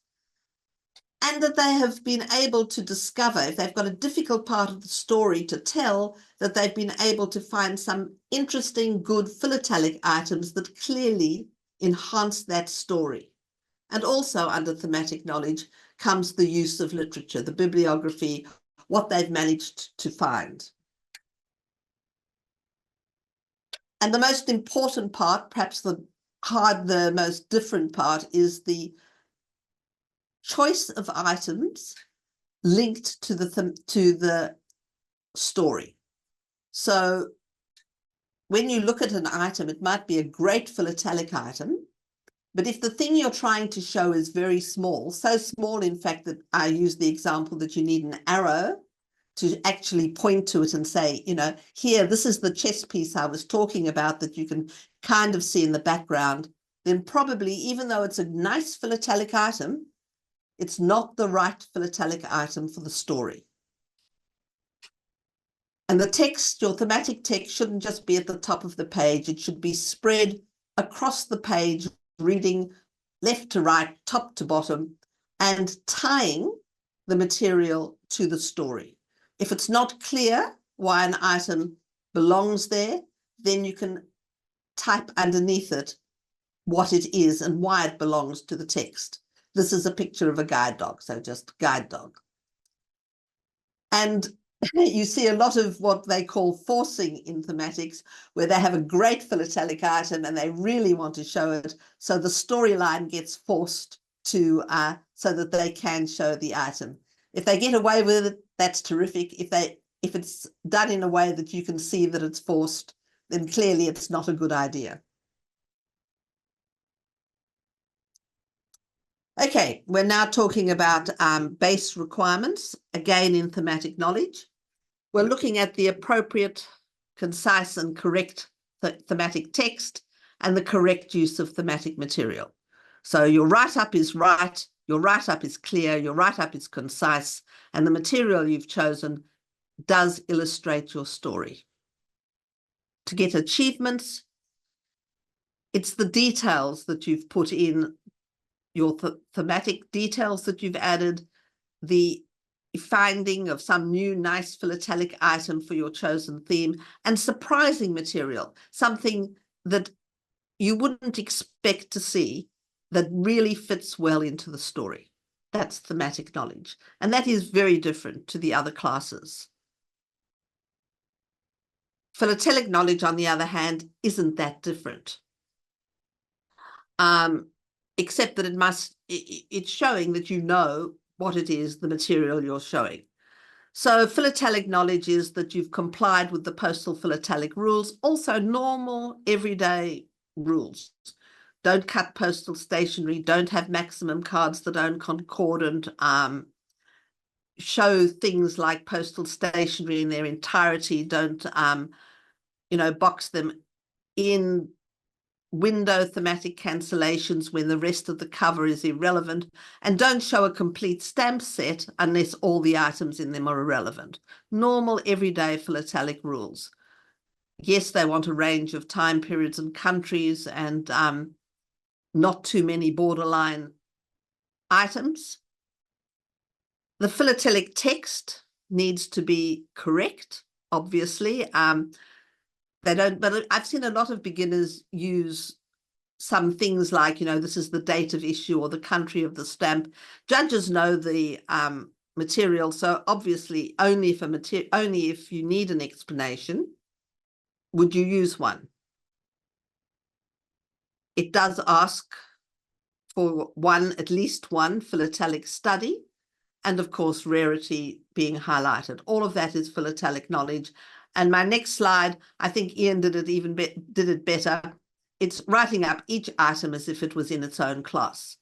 and that they have been able to discover, if they've got a difficult part of the story to tell, that they've been able to find some interesting, good philatelic items that clearly enhance that story. And also under thematic knowledge comes the use of literature, the bibliography, what they've managed to find. And the most important part, perhaps the most different part, is the choice of items linked to the story. So when you look at an item, it might be a great philatelic item, but if the thing you're trying to show is very small, so small in fact that I use the example that you need an arrow to actually point to it and say, you know, here, this is the chess piece I was talking about that you can kind of see in the background, then probably, even though it's a nice philatelic item, it's not the right philatelic item for the story. And the text, your thematic text, shouldn't just be at the top of the page. It should be spread across the page, reading left to right, top to bottom, and tying the material to the story. If it's not clear why an item belongs there, then you can type underneath it what it is and why it belongs to the text. This is a picture of a guide dog, so just guide dog. And you see a lot of what they call forcing in thematics, where they have a great philatelic item and they really want to show it, so the storyline gets forced to so that they can show the item. If they get away with it, that's terrific. If it's done in a way that you can see that it's forced, then clearly it's not a good idea. Okay, we're now talking about base requirements, again in thematic knowledge. We're looking at the appropriate, concise and correct thematic text and the correct use of thematic material. So your write-up is right, your write-up is clear, your write-up is concise, and the material you've chosen does illustrate your story. To get achievements, it's the details that you've put in, your thematic details that you've added, the finding of some new nice philatelic item for your chosen theme, and surprising material, something that you wouldn't expect to see that really fits well into the story. That's thematic knowledge, and that is very different to the other classes. Philatelic knowledge, on the other hand, isn't that different, except that it's showing that you know what it is, the material you're showing. So philatelic knowledge is that you've complied with the postal philatelic rules, also normal everyday rules. Don't cut postal stationery, don't have maximum cards that aren't concordant, show things like postal stationery in their entirety, don't box them in window thematic cancellations when the rest of the cover is irrelevant, and don't show a complete stamp set unless all the items in them are irrelevant. Normal everyday philatelic rules. Yes, they want a range of time periods and countries and not too many borderline items. The philatelic text needs to be correct, obviously. They don't, but I've seen a lot of beginners use some things like, this is the date of issue or the country of the stamp. Judges know the material, so obviously only if you need an explanation would you use one. It does ask for at least one philatelic study, and of course rarity being highlighted. All of that is philatelic knowledge. And my next slide, I think Ian did it better. It's writing up each item as if it was in its own class.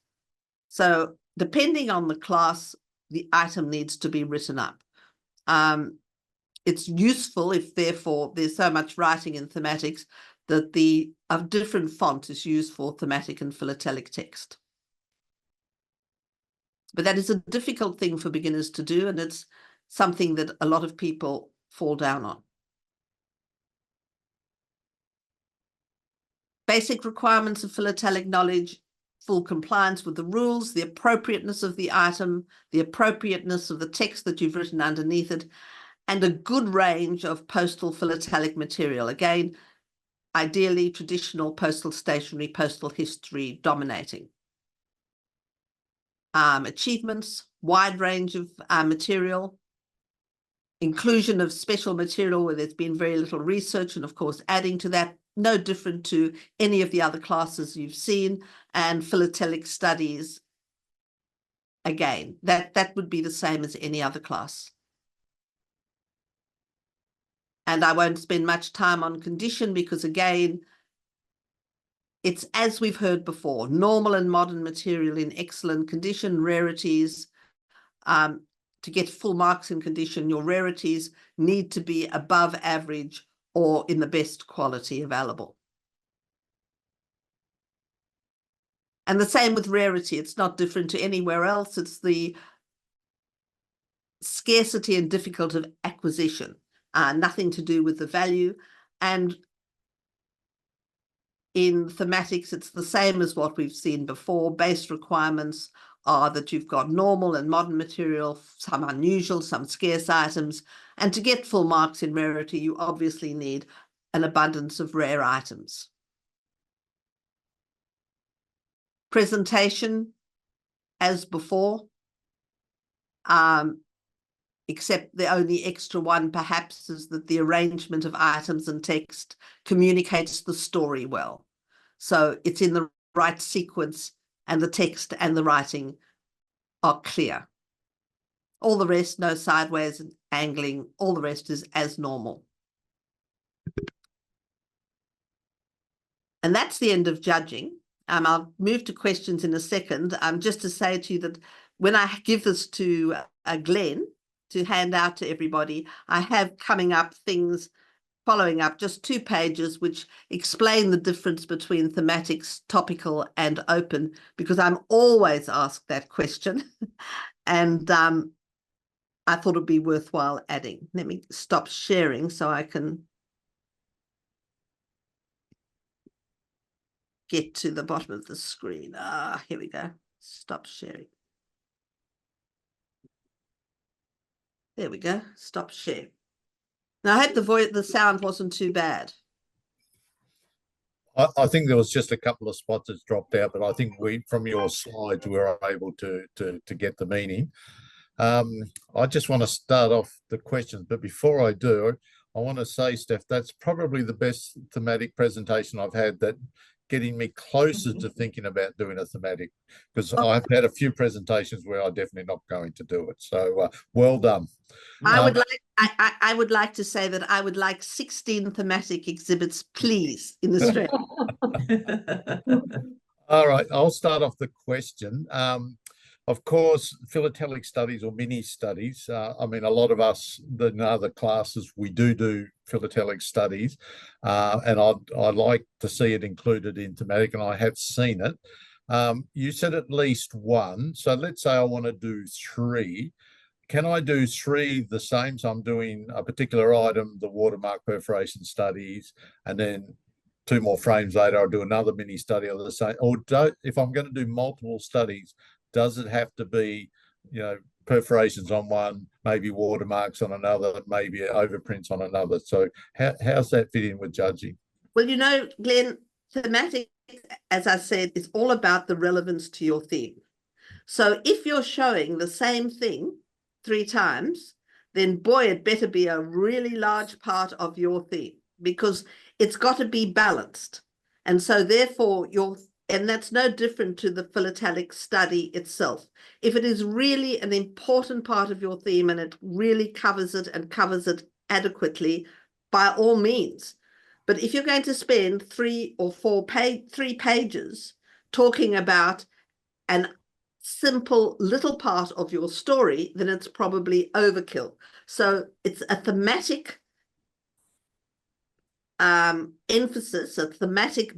So depending on the class, the item needs to be written up. It's useful if, therefore, there's so much writing in thematics that a different font is used for thematic and philatelic text. But that is a difficult thing for beginners to do, and it's something that a lot of people fall down on. Basic requirements of philatelic knowledge: full compliance with the rules, the appropriateness of the item, the appropriateness of the text that you've written underneath it, and a good range of postal philatelic material. Again, ideally traditional postal stationery, postal history dominating. Achievements: wide range of material, inclusion of special material where there's been very little research, and of course adding to that, no different to any of the other classes you've seen, and philatelic studies. Again, that would be the same as any other class. And I won't spend much time on condition because, again, it's as we've heard before, normal and modern material in excellent condition, rarities, to get full marks in condition, your rarities need to be above average or in the best quality available. And the same with rarity. It's not different to anywhere else. It's the scarcity and difficulty of acquisition, nothing to do with the value. And in thematics, it's the same as what we've seen before. Base requirements are that you've got normal and modern material, some unusual, some scarce items. And to get full marks in rarity, you obviously need an abundance of rare items. Presentation, as before, except the only extra one perhaps is that the arrangement of items and text communicates the story well. So it's in the right sequence and the text and the writing are clear. All the rest, no sideways and angling, all the rest is as normal. And that's the end of judging. I'll move to questions in a second. Just to say to you that when I give this to Glenn to hand out to everybody, I have coming up things following up, just 2 pages, which explain the difference between thematics, topical and open, because I'm always asked that question. And I thought it'd be worthwhile adding. Let me stop sharing so I can get to the bottom of the screen. Here we go. Stop sharing. There we go. Stop share. Now, I hope the sound wasn't too bad. I think there was just a couple of spots that dropped out, but I think from your slides, we were able to get the meaning. I just want to start off the questions, but before I do, I want to say, Steph, that's probably the best thematic presentation I've had, that getting me closer to thinking about doing a thematic, because I've had a few presentations where I'm definitely not going to do it. So well done. I would like to say that I would like 16 thematic exhibits, please, in Australia. All right, I'll start off the question. Of course, philatelic studies or mini studies. I mean, a lot of us in other classes, we do philatelic studies, and I'd like to see it included in thematic, and I have seen it. You said at least one, so let's say I want to do 3. Can I do 3 the same? So I'm doing a particular item, the watermark perforation studies, and then 2 more frames later, I'll do another mini study of the same. Or if I'm going to do multiple studies, does it have to be, perforations on one, maybe watermarks on another, maybe overprints on another? So how's that fit in with judging? Well, Glenn, thematic, as I said, is all about the relevance to your theme. So if you're showing the same thing 3 times, then boy, it better be a really large part of your theme, because it's got to be balanced. And so therefore and that's no different to the philatelic study itself. If it is really an important part of your theme and it really covers it and covers it adequately, by all means. But if you're going to spend 3 or 4 3 pages talking about an simple little part of your story, then it's probably overkill. So it's a thematic emphasis, a thematic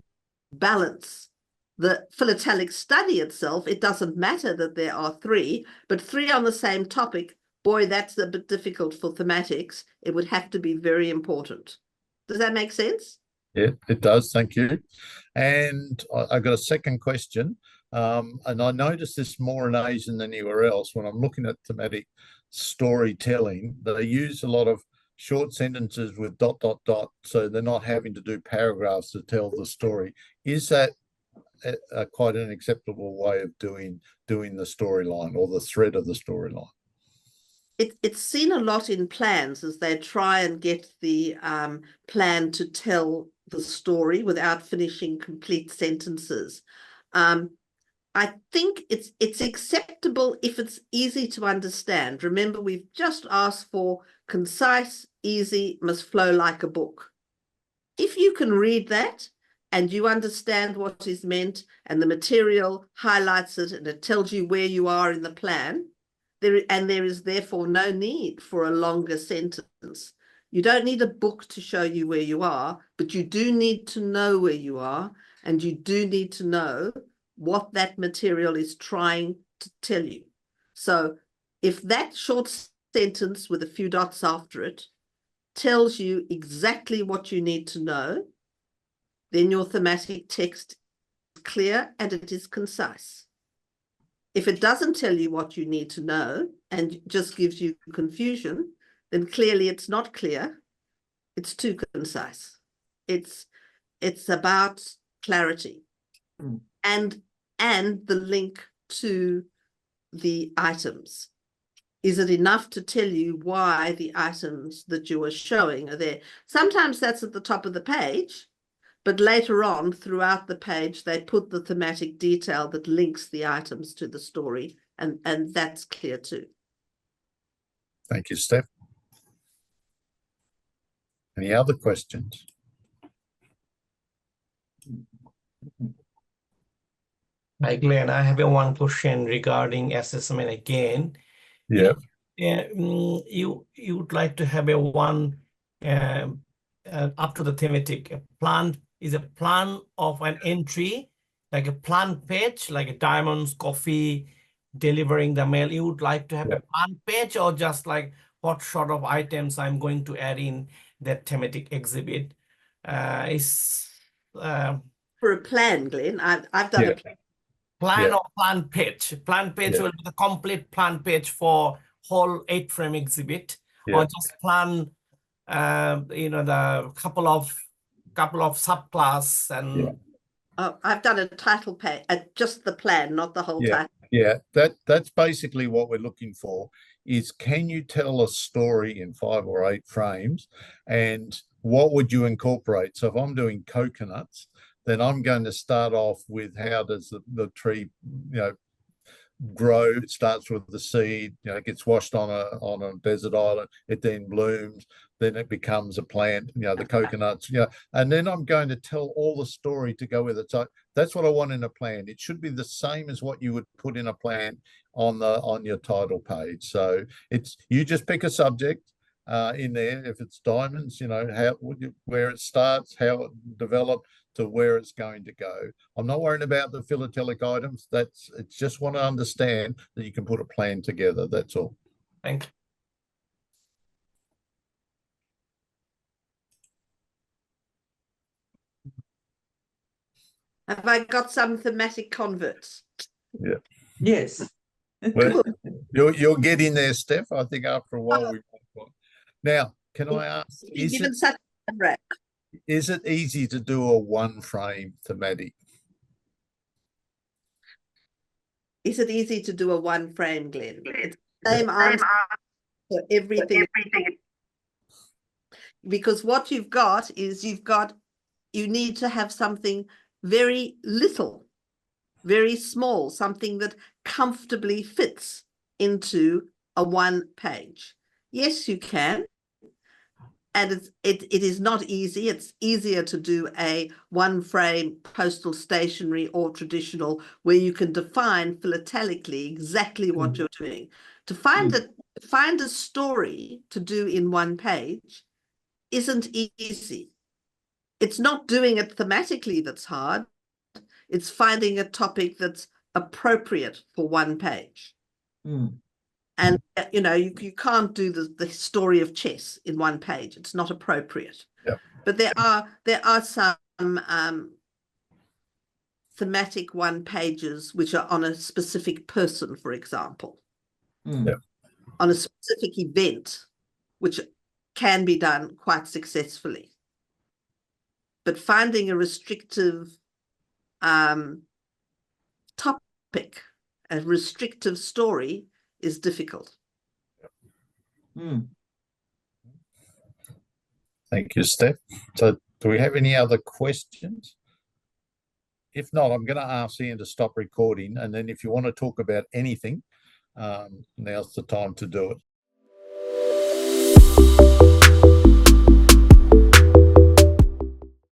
balance. The philatelic study itself, it doesn't matter that there are 3, but 3 on the same topic, boy, that's a bit difficult for thematics. It would have to be very important. Does that make sense? Yeah, it does. Thank you. And I got a second question. And I noticed this more in Asian than anywhere else. When I'm looking at thematic storytelling, they use a lot of short sentences with ... so they're not having to do paragraphs to tell the story. Is that quite an acceptable way of doing the storyline or the thread of the storyline? It's seen a lot in plans as they try and get the plan to tell the story without finishing complete sentences. I think it's acceptable if it's easy to understand. Remember, we've just asked for concise, easy, must flow like a book. If you can read that and you understand what is meant and the material highlights it and it tells you where you are in the plan, There is therefore no need for a longer sentence. You don't need a book to show you where you are, but you do need to know where you are, and you do need to know what that material is trying to tell you. So if that short sentence with a few dots after it tells you exactly what you need to know, then your thematic text is clear and it is concise. If it doesn't tell you what you need to know and just gives you confusion, then clearly it's not clear. It's too concise. It's about clarity and the link to the items. Is it enough to tell you why the items that you are showing are there? Sometimes that's at the top of the page, but later on throughout the page, they put the thematic detail that links the items to the story, and that's clear too. Thank you, Steph. Any other questions? Hi, Glenn. I have one question regarding assessment again. Yeah. You would like to have a one up to the thematic plan is a plan of an entry, like a plan page, like a diamonds, coffee, delivering the mail. You would like to have a plan page, or just like what sort of items I'm going to add in that thematic exhibit? For a plan, Glenn, I've done a plan or plan page. Plan page will be the complete plan page for whole 8-frame exhibit, or just plan, the couple of subclass and. Oh, I've done a title page, just the plan, not the whole title. Yeah, that's basically what we're looking for, is can you tell a story in 5 or 8 frames, and what would you incorporate? So if I'm doing coconuts, then I'm going to start off with how does the tree, grow. It starts with the seed, it gets washed on a desert island, it then blooms, then it becomes a plant, the coconuts, and then I'm going to tell all the story to go with it. So that's what I want in a plan. It should be the same as what you would put in a plan on your title page. So you just pick a subject in there. If it's diamonds, where it starts, how it developed, to where it's going to go. I'm not worrying about the philatelic items. It's just want to understand that you can put a plan together. That's all. Thank you. Have I got some thematic converts? Yeah. Yes. Well, you're getting there, Steph. I think after a while Now, can I ask, is it easy to do a 1-frame thematic? Is it easy to do a 1-frame, Glenn? It's the same answer for everything. Because what you've got is you need to have something very little, very small, something that comfortably fits into a 1 page. Yes, you can. And it is not easy. It's easier to do a 1-frame postal stationery or traditional, where you can define philatelically exactly what you're doing. To find a story to do in 1 page isn't easy. It's not doing it thematically that's hard. It's finding a topic that's appropriate for 1 page. And you can't do the story of chess in 1 page. It's not appropriate. But there are some thematic 1 pages which are on a specific person, for example, on a specific event, which can be done quite successfully. But finding a restrictive topic, a restrictive story, is difficult. Thank you, Steph. So do we have any other questions? If not, I'm going to ask Ian to stop recording, and then if you want to talk about anything, now's the time to do it.